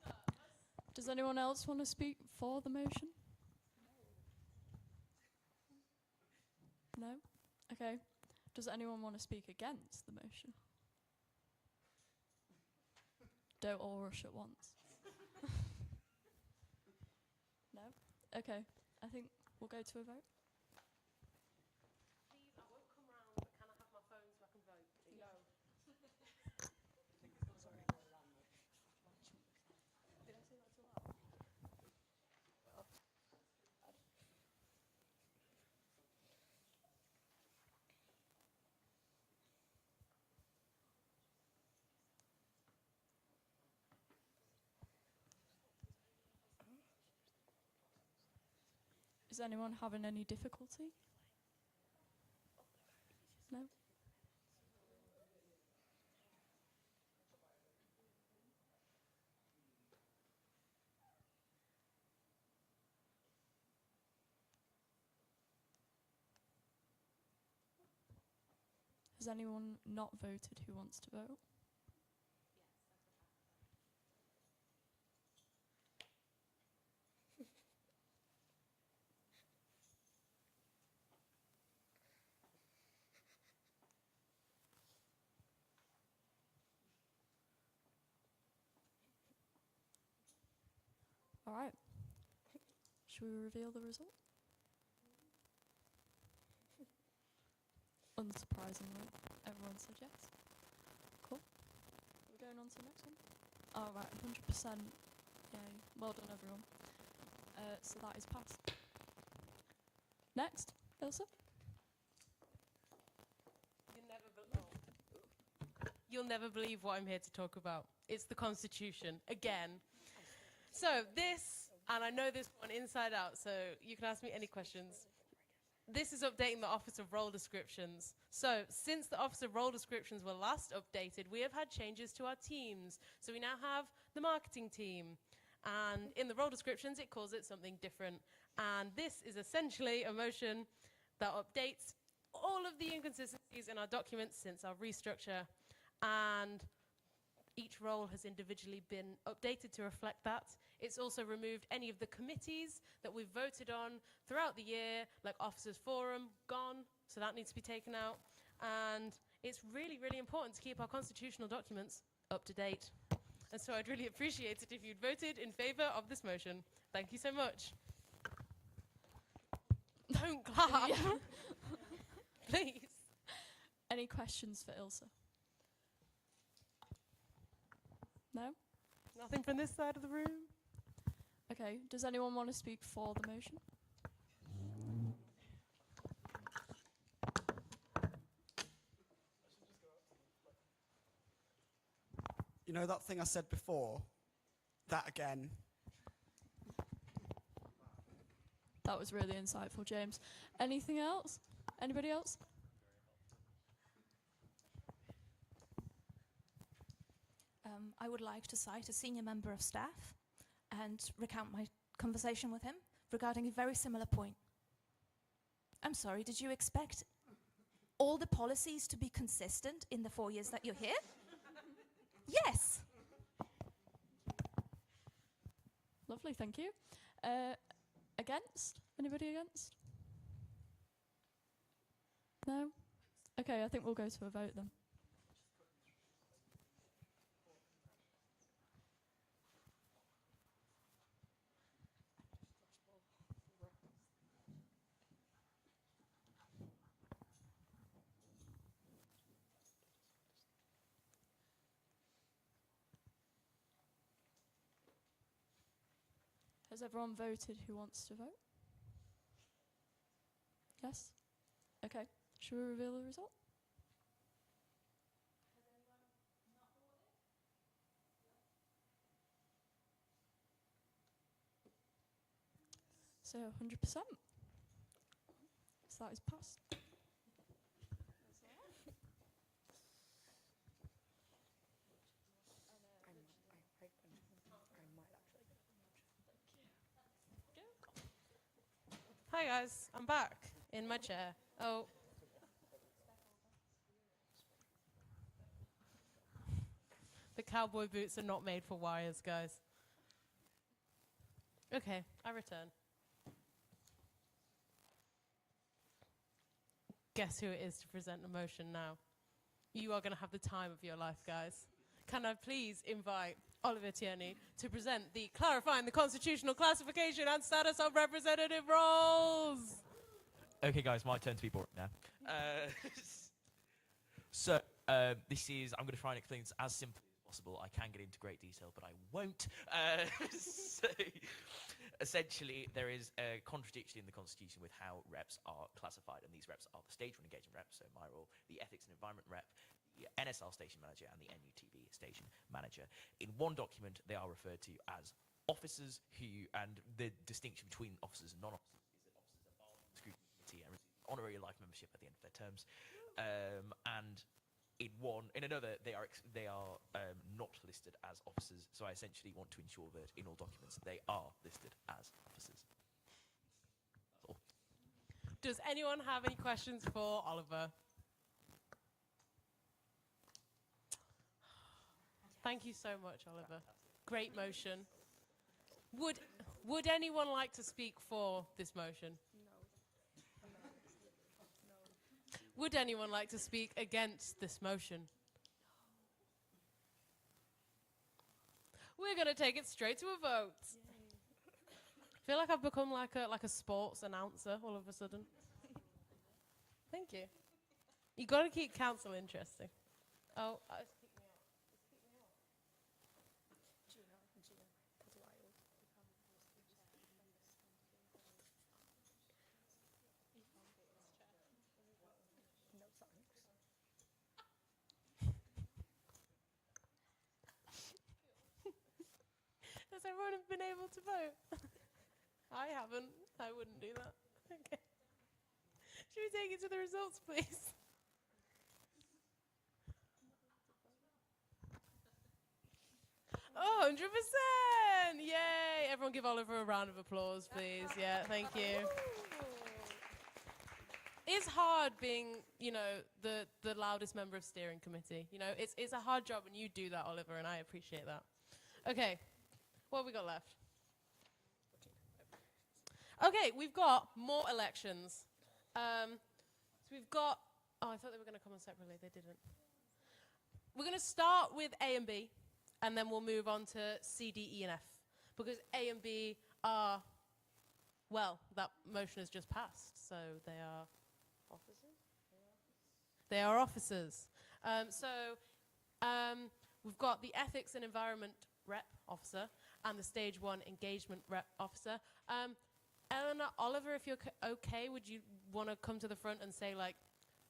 Does anyone else want to speak for the motion? No? Okay. Does anyone want to speak against the motion? Don't all rush at once. No? Okay. I think we'll go to a vote. Please, I won't come round, but can I have my phone so I can vote, please? No. Did I say that too loud? Is anyone having any difficulty? No? Has anyone not voted who wants to vote? All right. Should we reveal the result? Unsurprisingly, everyone said yes. Cool. We're going on to the next one. All right, 100%. Yay. Well done, everyone. So that is passed. Next, Ilsa. You'll never believe what I'm here to talk about. It's the Constitution. Again. So this, and I know this one inside out, so you can ask me any questions. This is updating the Office of Role Descriptions. So since the Office of Role Descriptions were last updated, we have had changes to our teams. So we now have the marketing team. And in the role descriptions, it calls it something different. And this is essentially a motion that updates all of the inconsistencies in our documents since our restructure. And each role has individually been updated to reflect that. It's also removed any of the committees that we've voted on throughout the year, like Officers Forum, gone, so that needs to be taken out. And it's really, really important to keep our constitutional documents up to date. And so I'd really appreciate it if you'd voted in favour of this motion. Thank you so much. Don't clap. Please. Any questions for Ilse? No? Nothing from this side of the room? Okay, does anyone want to speak for the motion? You know that thing I said before? That again. That was really insightful, James. Anything else? Anybody else? I would like to cite a senior member of staff and recount my conversation with him regarding a very similar point. I'm sorry, did you expect all the policies to be consistent in the 4 years that you're here? Yes. Lovely, thank you. Against? Anybody against? No? Okay, I think we'll go to a vote then. Has everyone voted who wants to vote? Yes? Okay. Shall we reveal the result? So 100%. So that is passed. Hi guys, I'm back in my chair. Oh. The cowboy boots are not made for wires, guys. Okay, I return. Guess who it is to present the motion now? You are going to have the time of your life, guys. Can I please invite Oliver Tierney to present the clarifying the constitutional classification and status of representative roles? Okay, guys, my turn to be boring now. This is, I'm going to try and explain this as simply as possible. I can get into great detail, but I won't. So, essentially, there is a contradiction in the Constitution with how reps are classified, and these reps are the stage one engagement reps, so my role, the ethics and environment rep, the NSL station manager, and the NUTV station manager. In one document, they are referred to as officers who, and the distinction between officers and non-officers is that officers are on the scrutiny committee and receive honorary life membership at the end of their terms. And in another, they are not listed as officers. So I essentially want to ensure that in all documents they are listed as officers. That's all. Does anyone have any questions for Oliver? Thank you so much, Oliver. Great motion. Would anyone like to speak for this motion? Would anyone like to speak against this motion? We're going to take it straight to a vote. I feel like I've become like a sports announcer all of a sudden. Thank you. You got to keep council interesting. Oh, everyone have been able to vote? I haven't. I wouldn't do that. Okay. Should we take it to the results, please? Oh, 100%! Yay! Everyone give Oliver a round of applause, please. Yeah, thank you. It's hard being, you know, the loudest member of steering committee. You know, it's a hard job, and you do that, Oliver, and I appreciate that. Okay, what have we got left? Okay, we've got more elections. So we've got, oh, I thought they were going to come on separately. They didn't. We're going to start with A and B, and then we'll move on to C, D, E, and F. Because A and B are, well, that motion has just passed, so they are officers? They are officers. We've got the Ethics and Environment Rep Officer and the Stage 1 Engagement Rep Officer. Eleanor, Oliver, if you're okay, would you want to come to the front and say, like,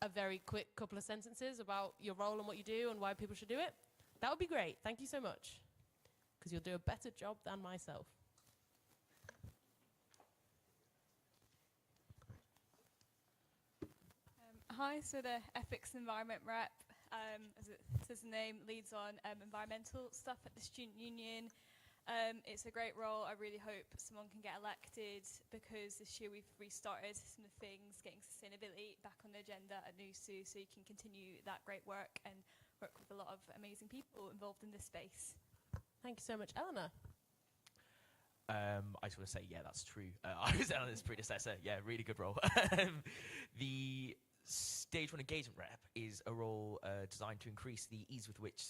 a very quick couple of sentences about your role and what you do and why people should do it? That would be great. Thank you so much. Because you'll do a better job than myself. Hi, so the Ethics Environment Rep, as it says the name, leads on environmental stuff at the Student Union. It's a great role. I really hope someone can get elected because this year we've restarted some of the things, getting sustainability back on the agenda at NUTV, so you can continue that great work and work with a lot of amazing people involved in this space. Thank you so much. Eleanor? I just want to say, yeah, that's true. I was Eleanor's predecessor. Yeah, really good role. The Stage 1 Engagement Rep is a role designed to increase the ease with which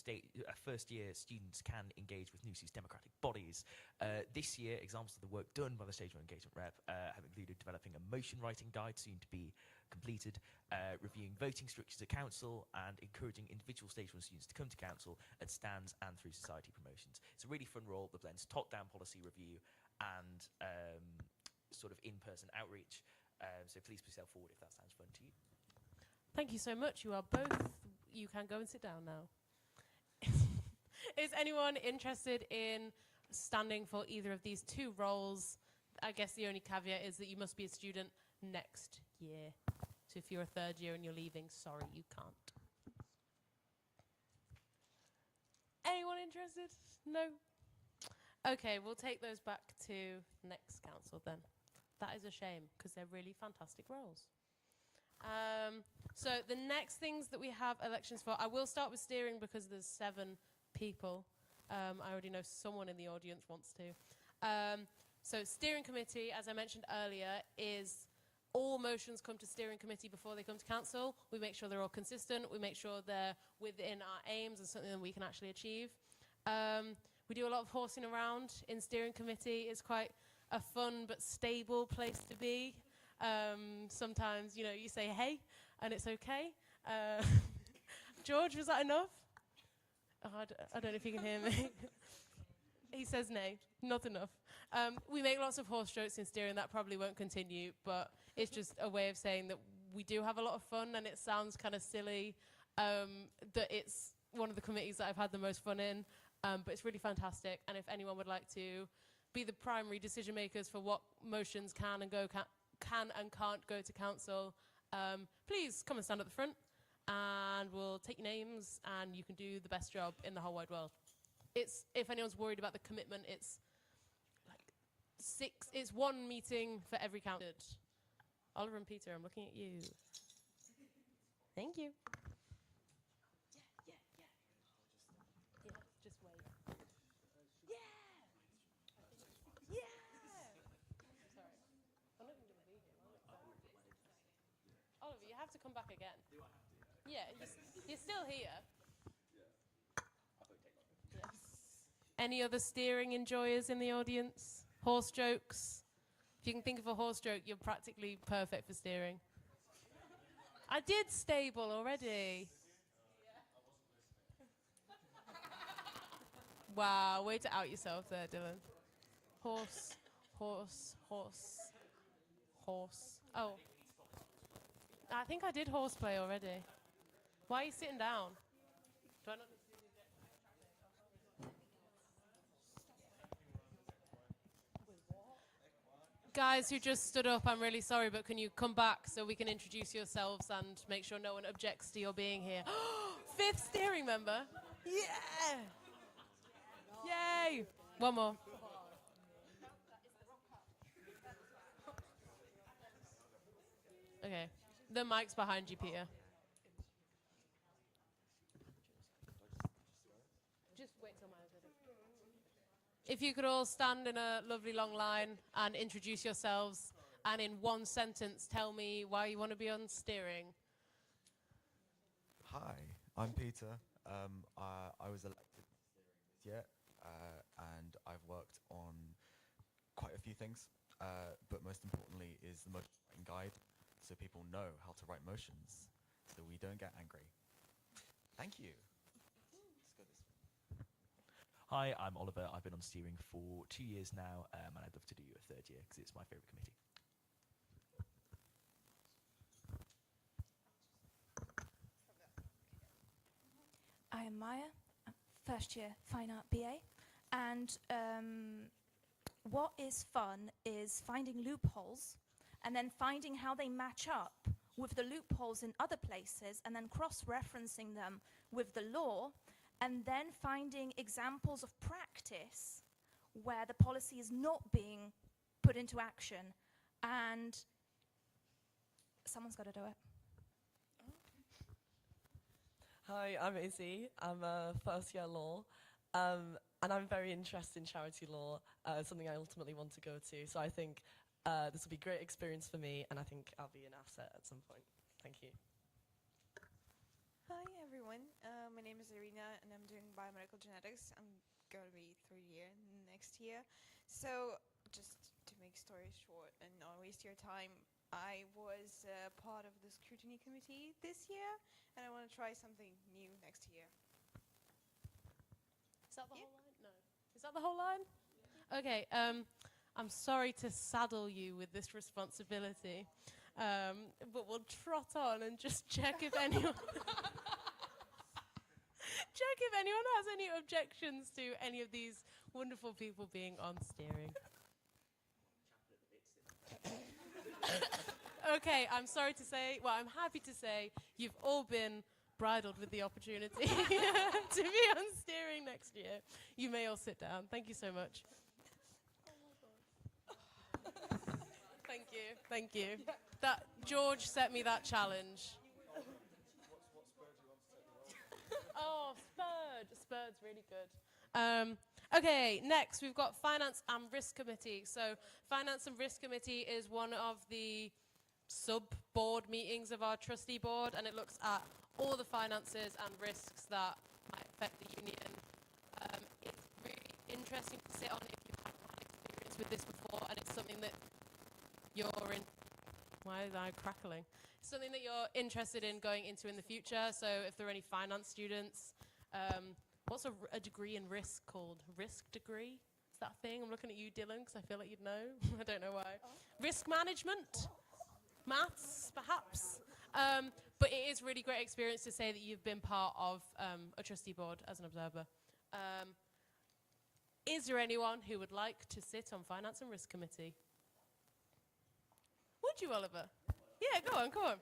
first-year students can engage with NUTV's democratic bodies. This year, examples of the work done by the Stage 1 Engagement Rep have included developing a motion writing guide soon to be completed, reviewing voting structures at council, and encouraging individual Stage 1 students to come to council at stands and through society promotions. It's a really fun role that blends top-down policy review and sort of in-person outreach. So please put yourself forward if that sounds fun to you. Thank you so much. You are both, you can go and sit down now. Is anyone interested in standing for either of these two roles? I guess the only caveat is that you must be a student next year. So if you're a third year and you're leaving, sorry, you can't. Anyone interested? No? Okay, we'll take those back to next council then. That is a shame, because they're really fantastic roles. So the next things that we have elections for, I will start with steering because there's 7 people. I already know someone in the audience wants to. So steering committee, as I mentioned earlier, is all motions come to steering committee before they come to council. We make sure they're all consistent. We make sure they're within our aims and something that we can actually achieve. We do a lot of horsing around in steering committee. It's quite a fun but stable place to be. Sometimes, you know, you say hey, and it's okay. George, was that enough? Oh, I don't know if you can hear me. He says nay, not enough. We make lots of horse jokes in steering. That probably won't continue, but it's just a way of saying that we do have a lot of fun, and it sounds kind of silly that it's one of the committees that I've had the most fun in, but it's really fantastic. And if anyone would like to be the primary decision makers for what motions can and can't go to council, please come and stand at the front, and we'll take your names, and you can do the best job in the whole wide world. It's, if anyone's worried about the commitment, it's like it's 1 meeting for every counted. Oliver and Peter, I'm looking at you. Thank you. Yeah. Just wait. Yeah. Sorry. I'm not even going to be here. Oliver, you have to come back again. Do I have to? Yeah, you're still here. Any other steering enjoyers in the audience? Horse jokes? If you can think of a horse joke, you're practically perfect for steering. I did stable already. Wow, way to out yourself there, Dylan. Horse. Oh. I think I did horseplay already. Why are you sitting down? Do I not need to do the guys who just stood up, I'm really sorry, but can you come back so we can introduce yourselves and make sure no one objects to your being here? Fifth steering member. Yeah! Yay! One more. Okay. The mic's behind you, Peter. Just wait till mine's ready. If you could all stand in a lovely long line and introduce yourselves, and in one sentence tell me why you want to be on steering. Hi, I'm Peter. I was elected to steering this year, and I've worked on quite a few things, but most importantly is the motion writing guide, so people know how to write motions, so we don't get angry. Thank you. Let's go this way. Hi, I'm Oliver. I've been on steering for 2 years now, and I'd love to do a third year because it's my favourite committee. I am Maya, I'm first year Fine Art BA, and what is fun is finding loopholes and then finding how they match up with the loopholes in other places and then cross-referencing them with the law and then finding examples of practice where the policy is not being put into action, and someone's got to do it. Hi, I'm Izzy. I'm a first year law, and I'm very interested in charity law, something I ultimately want to go to. So I think this will be a great experience for me, and I think I'll be an asset at some point. Thank you. Hi everyone, my name is Irina and I'm doing biomedical genetics. I'm going to be third year next year. So just to make story short and not waste your time, I was part of the scrutiny committee this year and I want to try something new next year. Is that the whole line? No. Is that the whole line? Yeah. Okay, I'm sorry to saddle you with this responsibility, but we'll trot on and just check if anyone has any objections to any of these wonderful people being on steering. Okay, I'm sorry to say, well, I'm happy to say you've all been bridled with the opportunity to be on steering next year. You may all sit down. Thank you so much. Thank you, thank you. That George set me that challenge. Oh, Spur's really good. Okay, next we've got Finance and Risk Committee. So Finance and Risk Committee is one of the sub-board meetings of our trustee board, and it looks at all the finances and risks that might affect the union. It's really interesting to sit on if you haven't had experience with this before, and it's something that you're in. Why is I crackling? Something that you're interested in going into in the future. So if there are any finance students, what's a degree in risk called? Risk degree? Is that a thing? I'm looking at you, Dylan, because I feel like you'd know. I don't know why. Risk management? Maths, perhaps? But it is really great experience to say that you've been part of a trustee board as an observer. Is there anyone who would like to sit on Finance and Risk Committee? Would you, Oliver? Yeah, go on, come on.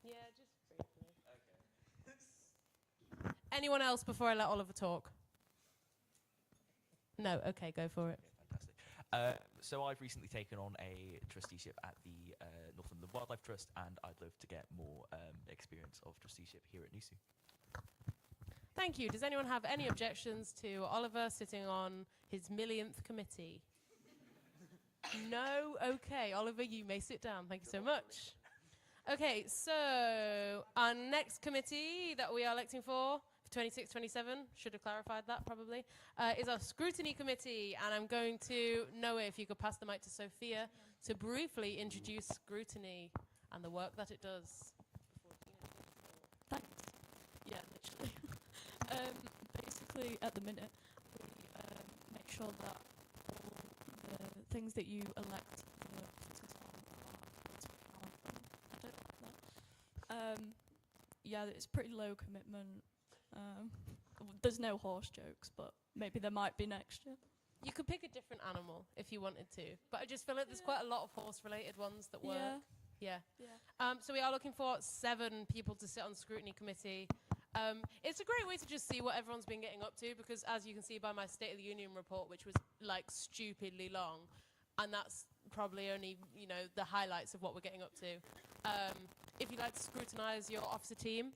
Yeah, just briefly. Okay. Anyone else before I let Oliver talk? No, okay, go for it. Fantastic. So I've recently taken on a trusteeship at the Northumberland Wildlife Trust, and I'd love to get more experience of trusteeship here at NUSU. Thank you. Does anyone have any objections to Oliver sitting on his millionth committee? No? Okay. Oliver, you may sit down. Thank you so much. Okay, so our next committee that we are electing for 26-27, should have clarified that probably, is our scrutiny committee. And I'm going to, Noah, if you could pass the mic to Sophia to briefly introduce scrutiny and the work that it does. Thanks. Yeah, literally. Basically, at the minute, we make sure that all the things that you elect the officers on are. I don't like that. Yeah, it's pretty low commitment. there's no horse jokes, but maybe there might be next year. You could pick a different animal if you wanted to, but I just feel like there's quite a lot of horse-related ones that work. Yeah. So we are looking for 7 people to sit on the scrutiny committee. It's a great way to just see what everyone's been getting up to, because as you can see by my State of the Union report, which was like stupidly long, and that's probably only, you know, the highlights of what we're getting up to. If you'd like to scrutinise your officer team,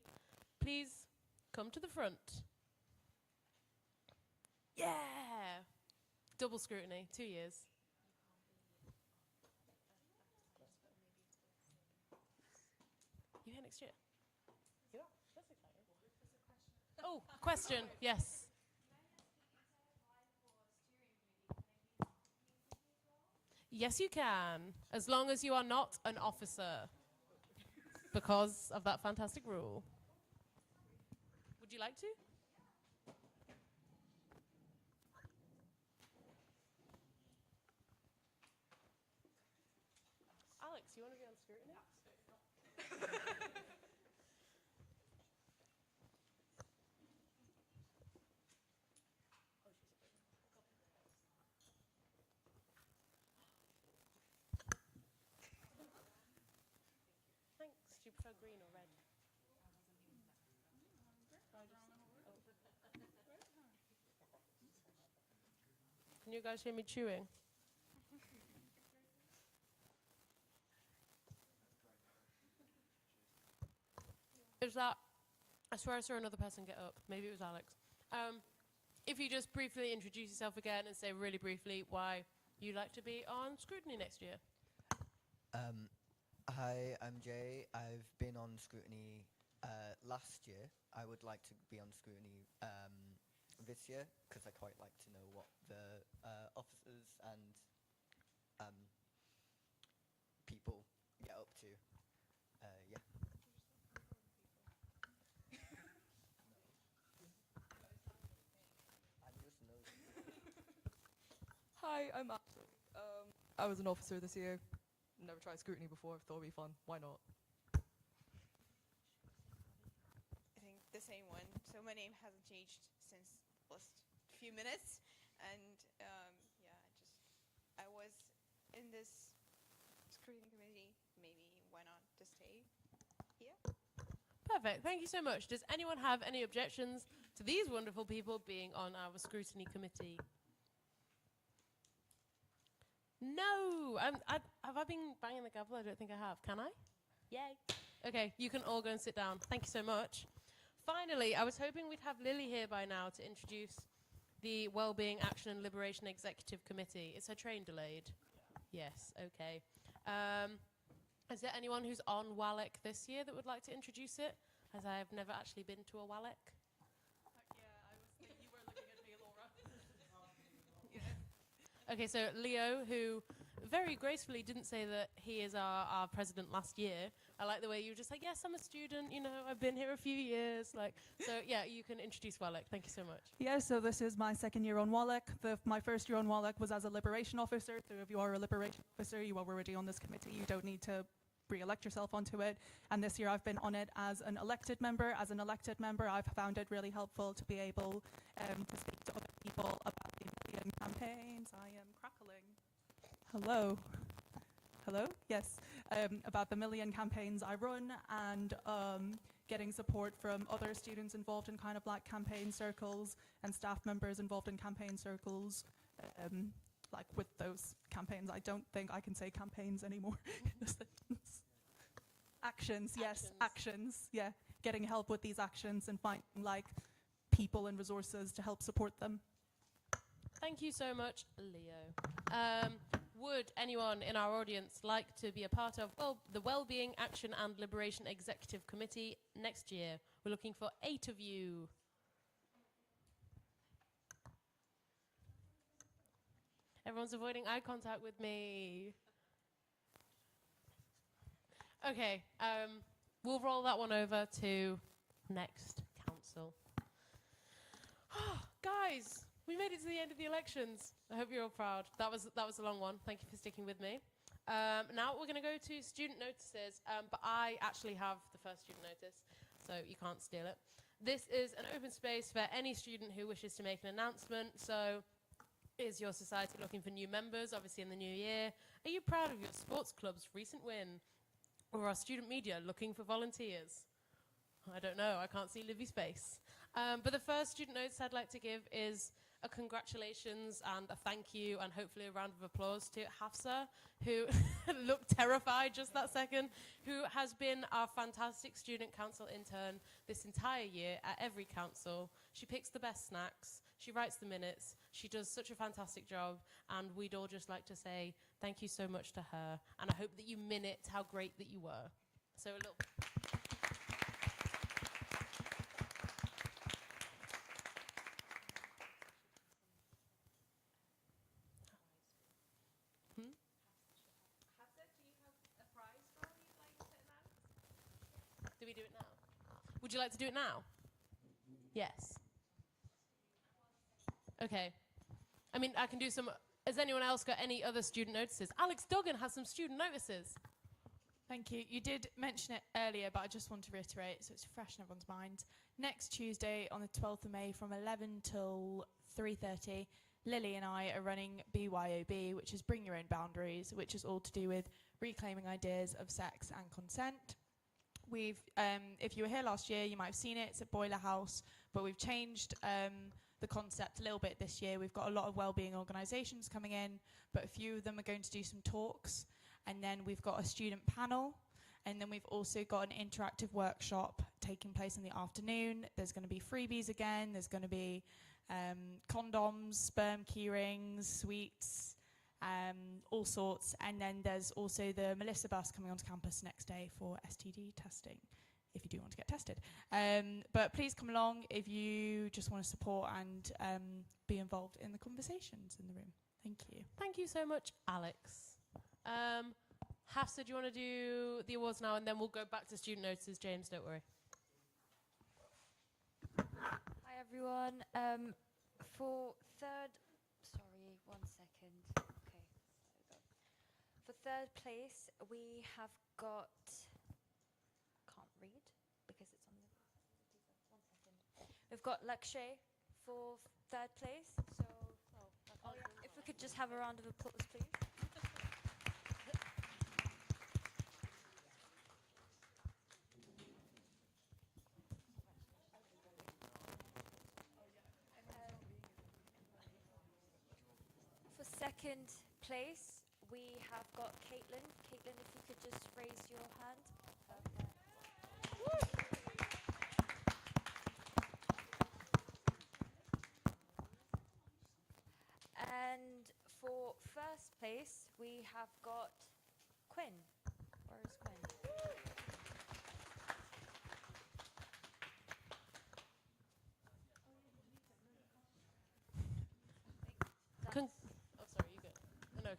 please come to the front. Yeah! Double scrutiny, 2 years. You here next year? You are? That's exciting. Oh, question, yes. Yes, you can, as long as you are not an officer, because of that fantastic rule. Would you like to? Alex, you want to be on scrutiny? Thanks. Do you prefer green or red? Can you guys hear me chewing? Is that, I swear I saw another person get up. Maybe it was Alex. If you just briefly introduce yourself again and say really briefly why you'd like to be on scrutiny next year. Hi, I'm Jay. I've been on scrutiny last year. I would like to be on scrutiny this year because I quite like to know what the officers and people get up to. Yeah. Hi, I'm Ashley. I was an officer this year. Never tried scrutiny before. Thought it'd be fun. Why not? I think the same one. So my name hasn't changed since last few minutes, and I was in this screening committee. Maybe why not just stay here? Perfect. Thank you so much. Does anyone have any objections to these wonderful people being on our scrutiny committee? No. Have I been banging the gavel? I don't think I have. Can I? Yay. Okay, you can all go and sit down. Thank you so much. Finally, I was hoping we'd have Lily here by now to introduce the Wellbeing Action and Liberation Executive Committee. Is her train delayed? Yes, okay. Is there anyone who's on WALEC this year that would like to introduce it? As I have never actually been to a WALEC. Okay, so Leo, who very gracefully didn't say that he is our president last year. I like the way you were just like, yes, I'm a student, you know, I've been here a few years. So yeah, you can introduce WALEC. Thank you so much. Yeah, so this is my second year on WALEC. My first year on WALEC was as a liberation officer. So if you are a liberation officer, you are already on this committee. You don't need to re-elect yourself onto it. And this year I've been on it as an elected member. As an elected member, I've found it really helpful to be able to speak to other people about the million campaigns. I am crackling. Hello. Hello? Yes. About the million campaigns I run, and getting support from other students involved in kind of like campaign circles and staff members involved in campaign circles. Like with those campaigns, I don't think I can say campaigns anymore in a sentence. Actions, yes, actions, yeah. Getting help with these actions and finding like people and resources to help support them. Thank you so much, Leo. Would anyone in our audience like to be a part of the Wellbeing Action and Liberation Executive Committee next year? We're looking for 8 of you. Everyone's avoiding eye contact with me. Okay, we'll roll that one over to next council. Guys, we made it to the end of the elections. I hope you're all proud. That was a long one. Thank you for sticking with me. Now we're going to go to student notices, but I actually have the first student notice, so you can't steal it. This is an open space for any student who wishes to make an announcement. So, is your society looking for new members, obviously in the new year? Are you proud of your sports club's recent win? Or are student media looking for volunteers? I don't know, I can't see Livy's face. But the first student notice I'd like to give is a congratulations and a thank you and hopefully a round of applause to Hafsa, who looked terrified just that second, who has been our fantastic student council intern this entire year at every council. She picks the best snacks, she writes the minutes, she does such a fantastic job, and we'd all just like to say thank you so much to her, and I hope that you minute how great that you were. So a little... Do we do it now? Would you like to do it now? Yes. Okay. I mean, I can do some... Has anyone else got any other student notices? Alex Duggan has some student notices. Thank you. You did mention it earlier, but I just want to reiterate so it's fresh in everyone's mind. Next Tuesday on the 12th of May from 11 till 3:30, Lily and I are running BYOB, which is Bring Your Own Boundaries, which is all to do with reclaiming ideas of sex and consent. We've, if you were here last year, you might have seen it. It's at Boiler House, but we've changed the concept a little bit this year. We've got a lot of wellbeing organisations coming in, but a few of them are going to do some talks. And then we've got a student panel. And then we've also got an interactive workshop taking place in the afternoon. There's going to be freebies again. There's going to be condoms, sperm key rings, sweets, all sorts. And then there's also the Melissa bus coming onto campus next day for STD testing, if you do want to get tested. But please come along if you just want to support and be involved in the conversations in the room. Thank you. Thank you so much, Alex. Hafsa, do you want to do the awards now, and then we'll go back to student notices? James, don't worry. Hi everyone. For third, sorry, 1 second. Okay, there we go. For third place, we have got. Can't read because it's on the. 1 second. We've got Lakshay for third place. So, if we could just have a round of applause, please. For second place, we have got Caitlin. Caitlin, if you could just raise your hand. And for first place, we have got Quinn. Where is Quinn?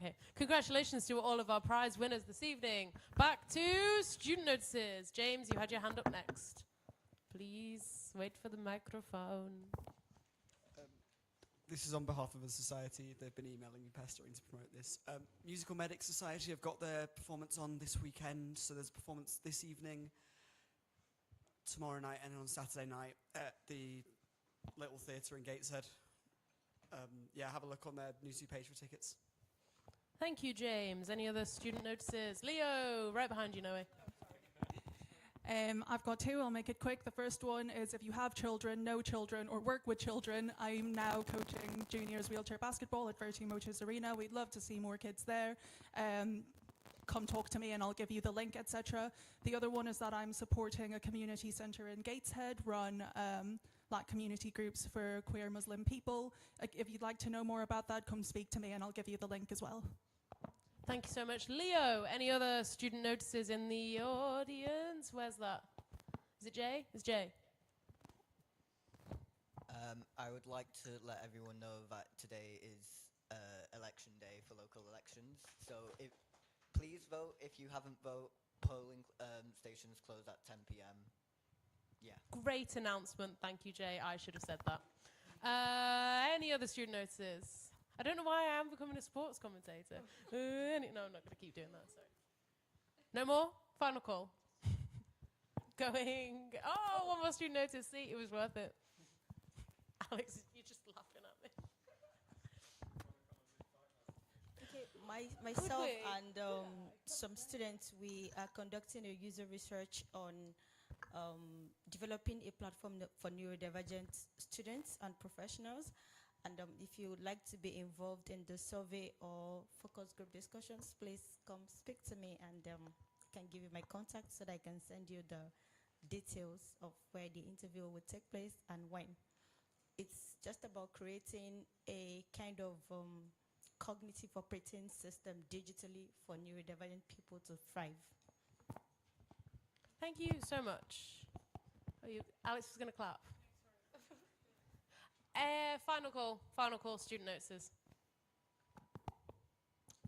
Okay. Congratulations to all of our prize winners this evening. Back to student notices. James, you had your hand up next. Please wait for the microphone. This is on behalf of the society. They've been emailing me, pestering to promote this. Musical Medics Society have got their performance on this weekend. So there's a performance this evening, tomorrow night, and on Saturday night at the Little Theatre in Gateshead. Yeah, have a look on their NUTV page for tickets. Thank you, James. Any other student notices? Leo, right behind you, Noe. I've got two. I'll make it quick. The first one is if you have children, know children, or work with children, I'm now coaching juniors wheelchair basketball at Verti Motors Arena. We'd love to see more kids there. Come talk to me and I'll give you the link, etc. The other one is that I'm supporting a community centre in Gateshead, run like community groups for queer Muslim people. If you'd like to know more about that, come speak to me and I'll give you the link as well. Thank you so much. Leo, any other student notices in the audience? Where's that? Is it Jay? It's Jay. I would like to let everyone know that today is election day for local elections. So please vote. If you haven't voted, polling stations close at 10 p.m. Yeah. Great announcement. Thank you, Jay. I should have said that. Any other student notices? I don't know why I am becoming a sports commentator. No, I'm not going to keep doing that. Sorry. No more? Final call. going. Oh, one more student notice. See, it was worth it. Alex, you're just laughing at me. Okay, myself we? and some students, we are conducting a user research on developing a platform for neurodivergent students and professionals. And if you would like to be involved in the survey or focus group discussions, please come speak to me, and I can give you my contact so that I can send you the details of where the interview will take place and when. It's just about creating a kind of cognitive operating system digitally for neurodivergent people to thrive. Thank you so much. Alex is going to clap. Final call, student notices.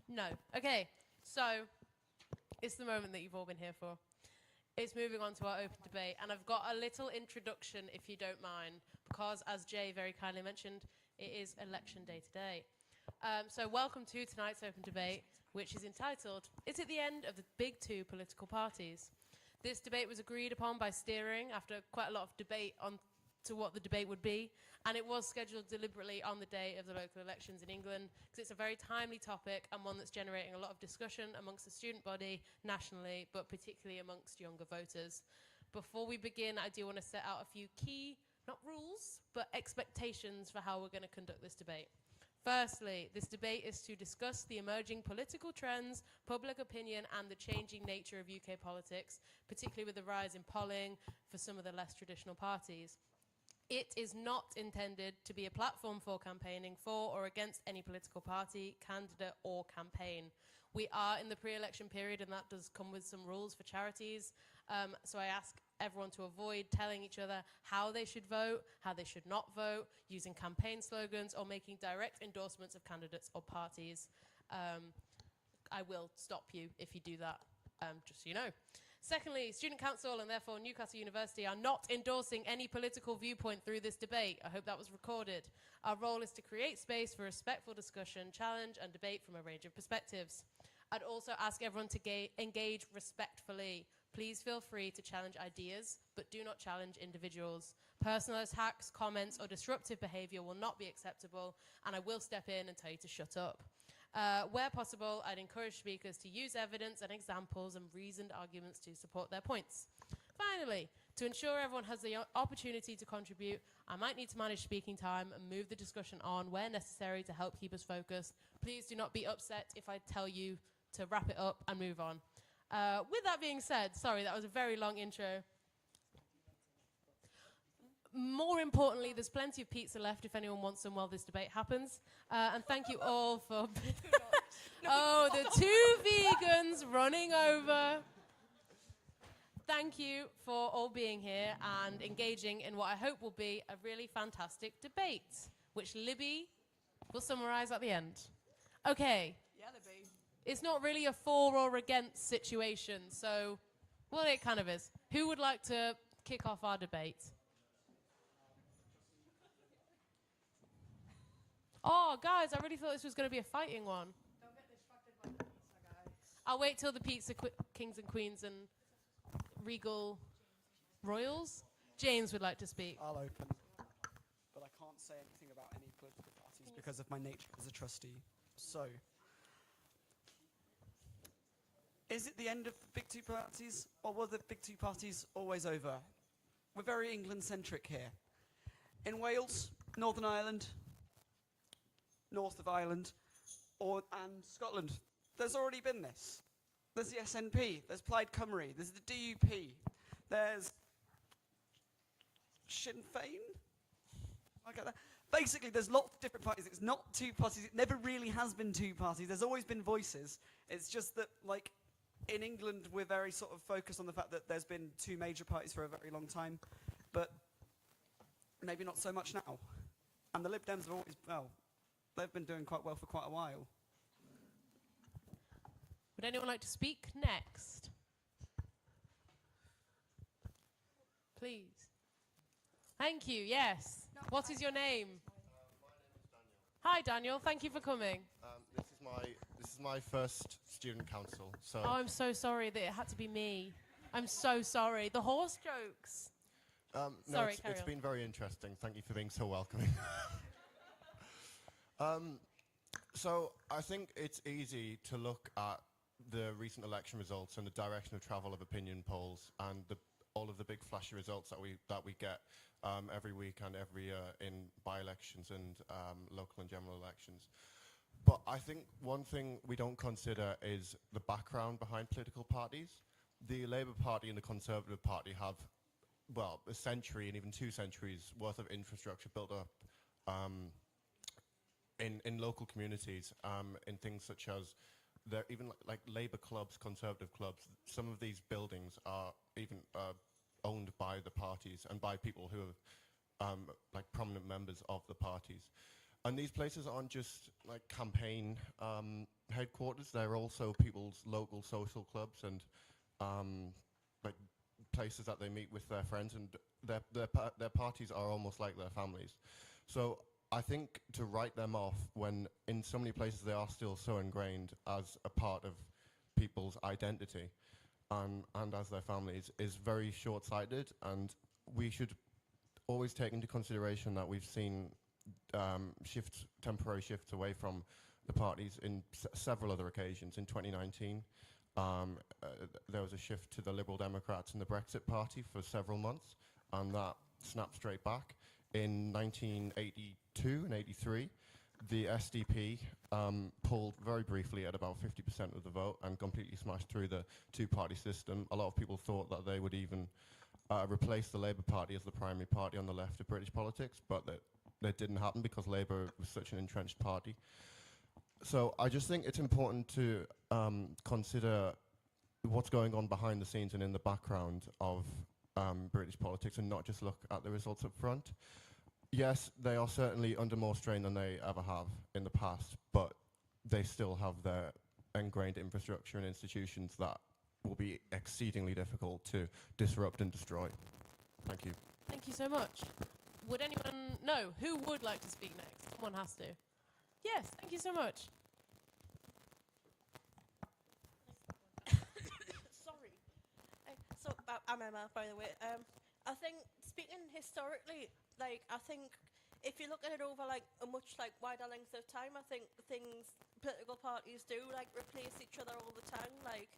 No. Okay, so it's the moment that you've all been here for. It's moving on to our open debate, and I've got a little introduction, if you don't mind, because as Jay very kindly mentioned, it is election day today. So welcome to tonight's open debate, which is entitled, Is it the end of the big two political parties? This debate was agreed upon by steering after quite a lot of debate on to what the debate would be, and it was scheduled deliberately on the day of the local elections in England because it's a very timely topic and one that's generating a lot of discussion amongst the student body nationally, but particularly amongst younger voters. Before we begin, I do want to set out a few key, not rules, but expectations for how we're going to conduct this debate. Firstly, this debate is to discuss the emerging political trends, public opinion, and the changing nature of UK politics, particularly with the rise in polling for some of the less traditional parties. It is not intended to be a platform for campaigning for or against any political party, candidate, or campaign. We are in the pre-election period, and that does come with some rules for charities. So I ask everyone to avoid telling each other how they should vote, how they should not vote, using campaign slogans, or making direct endorsements of candidates or parties. I will stop you if you do that, just so you know. Secondly, Student Council and therefore Newcastle University are not endorsing any political viewpoint through this debate. I hope that was recorded. Our role is to create space for respectful discussion, challenge and debate from a range of perspectives. I'd also ask everyone to engage respectfully. Please feel free to challenge ideas, but do not challenge individuals. Personal attacks, comments or disruptive behaviour will not be acceptable, and I will step in and tell you to shut up. Where possible, I'd encourage speakers to use evidence and examples and reasoned arguments to support their points. Finally, to ensure everyone has the opportunity to contribute, I might need to manage speaking time and move the discussion on where necessary to help keep us focused. Please do not be upset if I tell you to wrap it up and move on. With that being said, sorry, that was a very long intro. More importantly, there's plenty of pizza left if anyone wants some while this debate happens. And thank you all for... Oh, the two vegans running over. Thank you for all being here and engaging in what I hope will be a really fantastic debate, which Libby will summarise at the end. Okay. Yeah, Libby. It's not really a for or against situation, so, well, it kind of is. Who would like to kick off our debate? Oh, guys, I really thought this was going to be a fighting one. Don't get distracted by the pizza, guys. I'll wait till the pizza kings and queens and regal royals. James would like to speak. I'll open, but I can't say anything about any political parties because of my nature as a trustee. So, is it the end of the big two parties, or were the big two parties always over? We're very England-centric here. In Wales, Northern Ireland, north of Ireland, and Scotland, there's already been this. There's the SNP, there's Plaid Cymru, there's the DUP, there's Sinn Féin? I get that. Basically, there's lots of different parties. It's not two parties. It never really has been two parties. There's always been voices. It's just that, like, in England, we're very sort of focused on the fact that there's been two major parties for a very long time, but maybe not so much now. And the Lib Dems have always, well, they've been doing quite well for quite a while. Would anyone like to speak next? Please. Thank you, yes. What is your name? Hi, Daniel. Thank you for coming. This is my first student council. So Oh, I'm so sorry that it had to be me. I'm so sorry. The horse jokes. No, Sorry, it's carry on. been very interesting. Thank you for being so welcoming. So I think it's easy to look at the recent election results and the direction of travel of opinion polls and all of the big flashy results that we get every week and every year in by-elections and local and general elections. But I think one thing we don't consider is the background behind political parties. The Labour Party and the Conservative Party have, well, a century and even 2 centuries worth of infrastructure built up in local communities, in things such as even like Labour clubs, Conservative clubs. Some of these buildings are even owned by the parties and by people who are like prominent members of the parties. And these places aren't just like campaign headquarters, they're also people's local social clubs and like places that they meet with their friends, and their parties are almost like their families. So I think to write them off when in so many places they are still so ingrained as a part of people's identity and as their families is very short-sighted, and we should always take into consideration that we've seen temporary shifts away from the parties in several other occasions. In 2019, there was a shift to the Liberal Democrats and the Brexit Party for several months, and that snapped straight back. In 1982 and 83, the SDP pulled very briefly at about 50% of the vote and completely smashed through the two-party system. A lot of people thought that they would even replace the Labour Party as the primary party on the left of British politics, but that didn't happen because Labour was such an entrenched party. So I just think it's important to consider what's going on behind the scenes and in the background of British politics and not just look at the results up front. Yes, they are certainly under more strain than they ever have in the past, but they still have their ingrained infrastructure and institutions that will be exceedingly difficult to disrupt and destroy. Thank you. Thank you so much. Would anyone know who would like to speak next? Someone has to. Yes, thank you so much. Sorry. I'm Emma, by the way. I think speaking historically, like I think if you look at it over like a much like wider length of time, I think political parties do like replace each other all the time. Like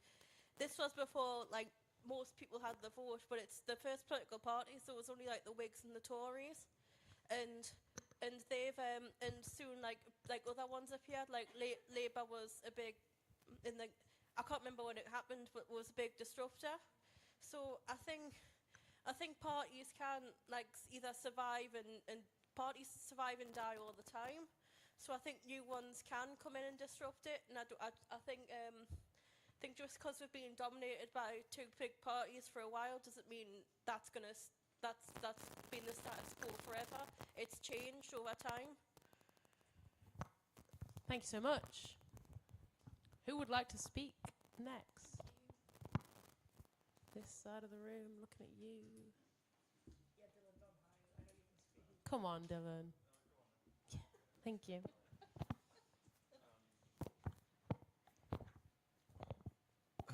this was before like most people had the vote, but it's the first political parties. So it was only like the Whigs and the Tories, and they've and soon like other ones appeared. Like Labour was a big I can't remember when it happened, but was a big disruptor. So I think parties can like either survive and parties survive and die all the time. So I think new ones can come in and disrupt it. And I think just because we've been dominated by two big parties for a while doesn't mean that's been the status quo forever. It's changed over time. Thank you so much. Who would like to speak next? This side of the room, looking at you. Yeah, Dylan, don't hide. I know you can speak. Come on, Dylan. Yeah, thank you.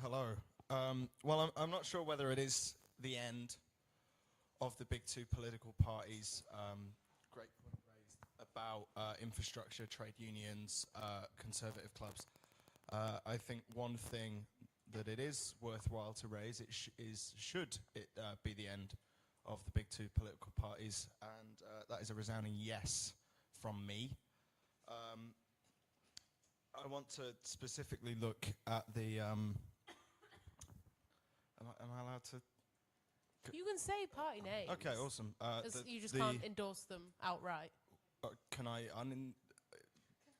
Hello. Well, I'm not sure whether it is the end of the big two political parties. Great point raised about infrastructure, trade unions, conservative clubs. I think one thing that it is worthwhile to raise should it be the end of the big two political parties, and that is a resounding yes from me. I want to specifically look at the. Am I allowed to? You can say party names. Okay, awesome. You just can't endorse them outright. Can I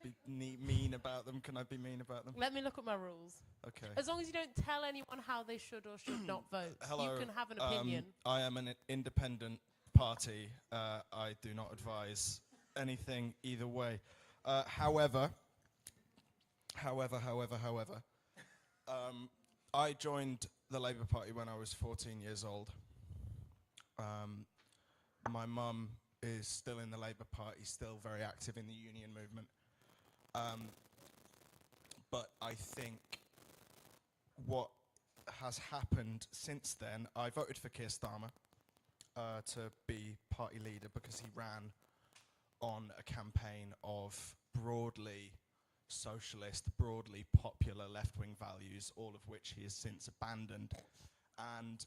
be mean about them? Can I be mean about them? Let me look at my rules. Okay. As long as you don't tell anyone how they should or should not vote, Hello. you can have an opinion. I am an independent party. I do not advise anything either way. However, I joined the Labour Party when I was 14 years old. My mum is still in the Labour Party, still very active in the union movement. But I think what has happened since then, I voted for Keir Starmer to be party leader because he ran on a campaign of broadly socialist, broadly popular left-wing values, all of which he has since abandoned. And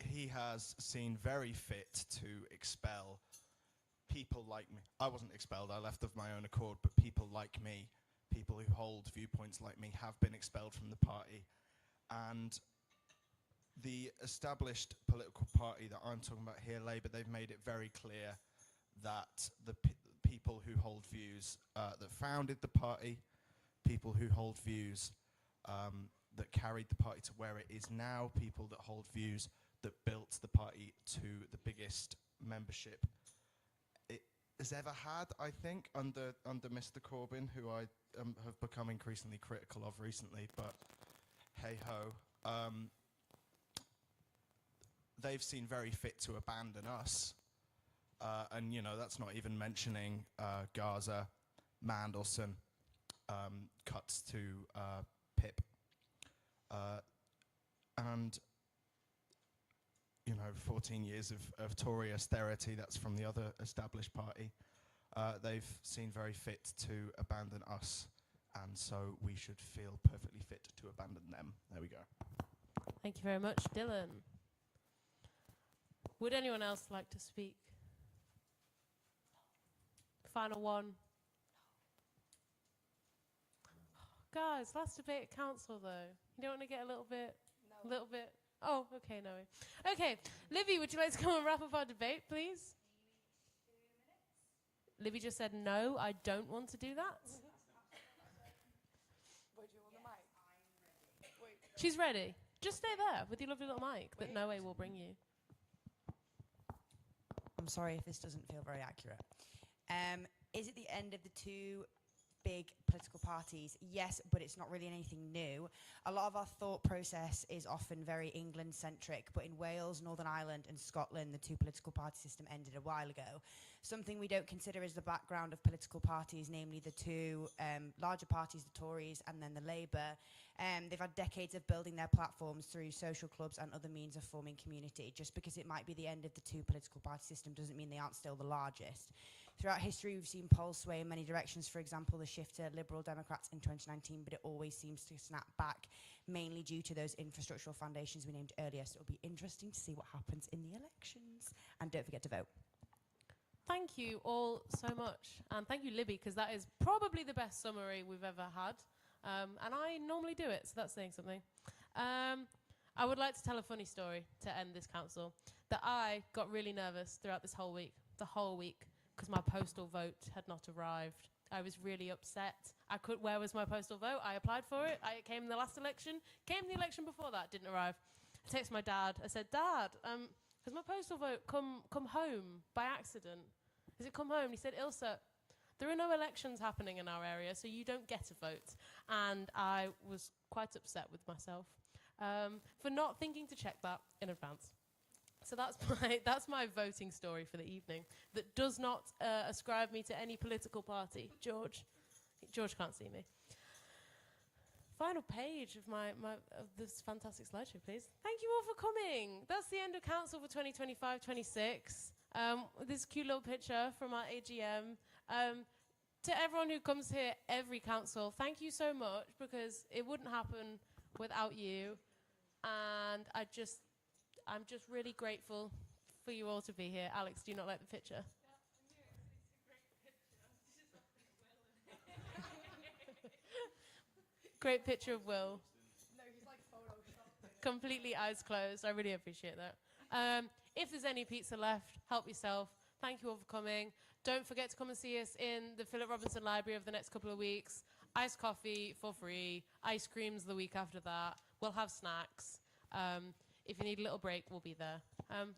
he has seen very fit to expel people like me. I wasn't expelled, I left of my own accord, but people like me, people who hold viewpoints like me, have been expelled from the party. And the established political party that I'm talking about here, Labour, they've made it very clear that the people who hold views that founded the party, people who hold views that carried the party to where it is now, people that hold views that built the party to the biggest membership it has ever had, I think, under Mr. Corbyn, who I have become increasingly critical of recently, but hey-ho. They've seen very fit to abandon us. And, you know, that's not even mentioning Gaza, Mandelson, cuts to PIP. And, you know, 14 years of Tory austerity, that's from the other established party. They've seen very fit to abandon us, and so we should feel perfectly fit to abandon them. There we go. Thank you very much, Dylan. Would anyone else like to speak? Final one. Guys, last debate at council though. You don't want to get a little bit? Oh, okay, no. Okay, Livy, would you like to come and wrap up our debate, please? Livy just said, no, I don't want to do that. She's ready. Just stay there with your lovely little mic that Noe will bring you. I'm sorry if this doesn't feel very accurate. Is it the end of the two big political parties? Yes, but it's not really anything new. A lot of our thought process is often very England-centric, but in Wales, Northern Ireland and Scotland, the two political party system ended a while ago. Something we don't consider is the background of political parties, namely the two larger parties, the Tories and then the Labour. They've had decades of building their platforms through social clubs and other means of forming community. Just because it might be the end of the two political party system doesn't mean they aren't still the largest. Throughout history, we've seen polls sway in many directions. For example, the shift to Liberal Democrats in 2019, but it always seems to snap back, mainly due to those infrastructural foundations we named earlier. So it'll be interesting to see what happens in the elections. And don't forget to vote. Thank you all so much. And thank you, Libby, because that is probably the best summary we've ever had. And I normally do it, so that's saying something. I would like to tell a funny story to end this council. That I got really nervous throughout this whole week, because my postal vote had not arrived. I was really upset. Where was my postal vote? I applied for it. It came in the last election. Came the election before that, didn't arrive. I texted my dad. I said, Dad, has my postal vote come home by accident? Has it come home? He said, Ilse, there are no elections happening in our area, so you don't get a vote. And I was quite upset with myself for not thinking to check that in advance. So that's my voting story for the evening that does not ascribe me to any political party. George can't see me. Final page of of this fantastic slideshow, please. Thank you all for coming. That's the end of council for 2025-26. This cute little picture from our AGM. To everyone who comes here every council, thank you so much, because it wouldn't happen without you. And I'm just really grateful for you all to be here. Alex, do you not like the picture? Great picture of Will. No, he's like photoshopped. Completely eyes closed. I really appreciate that. If there's any pizza left, help yourself. Thank you all for coming. Don't forget to come and see us in the Philip Robinson Library over the next couple of weeks. Iced coffee for free. Ice creams the week after that. We'll have snacks. If you need a little break, we'll be there.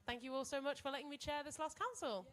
Thank you all so much for letting me chair this last council.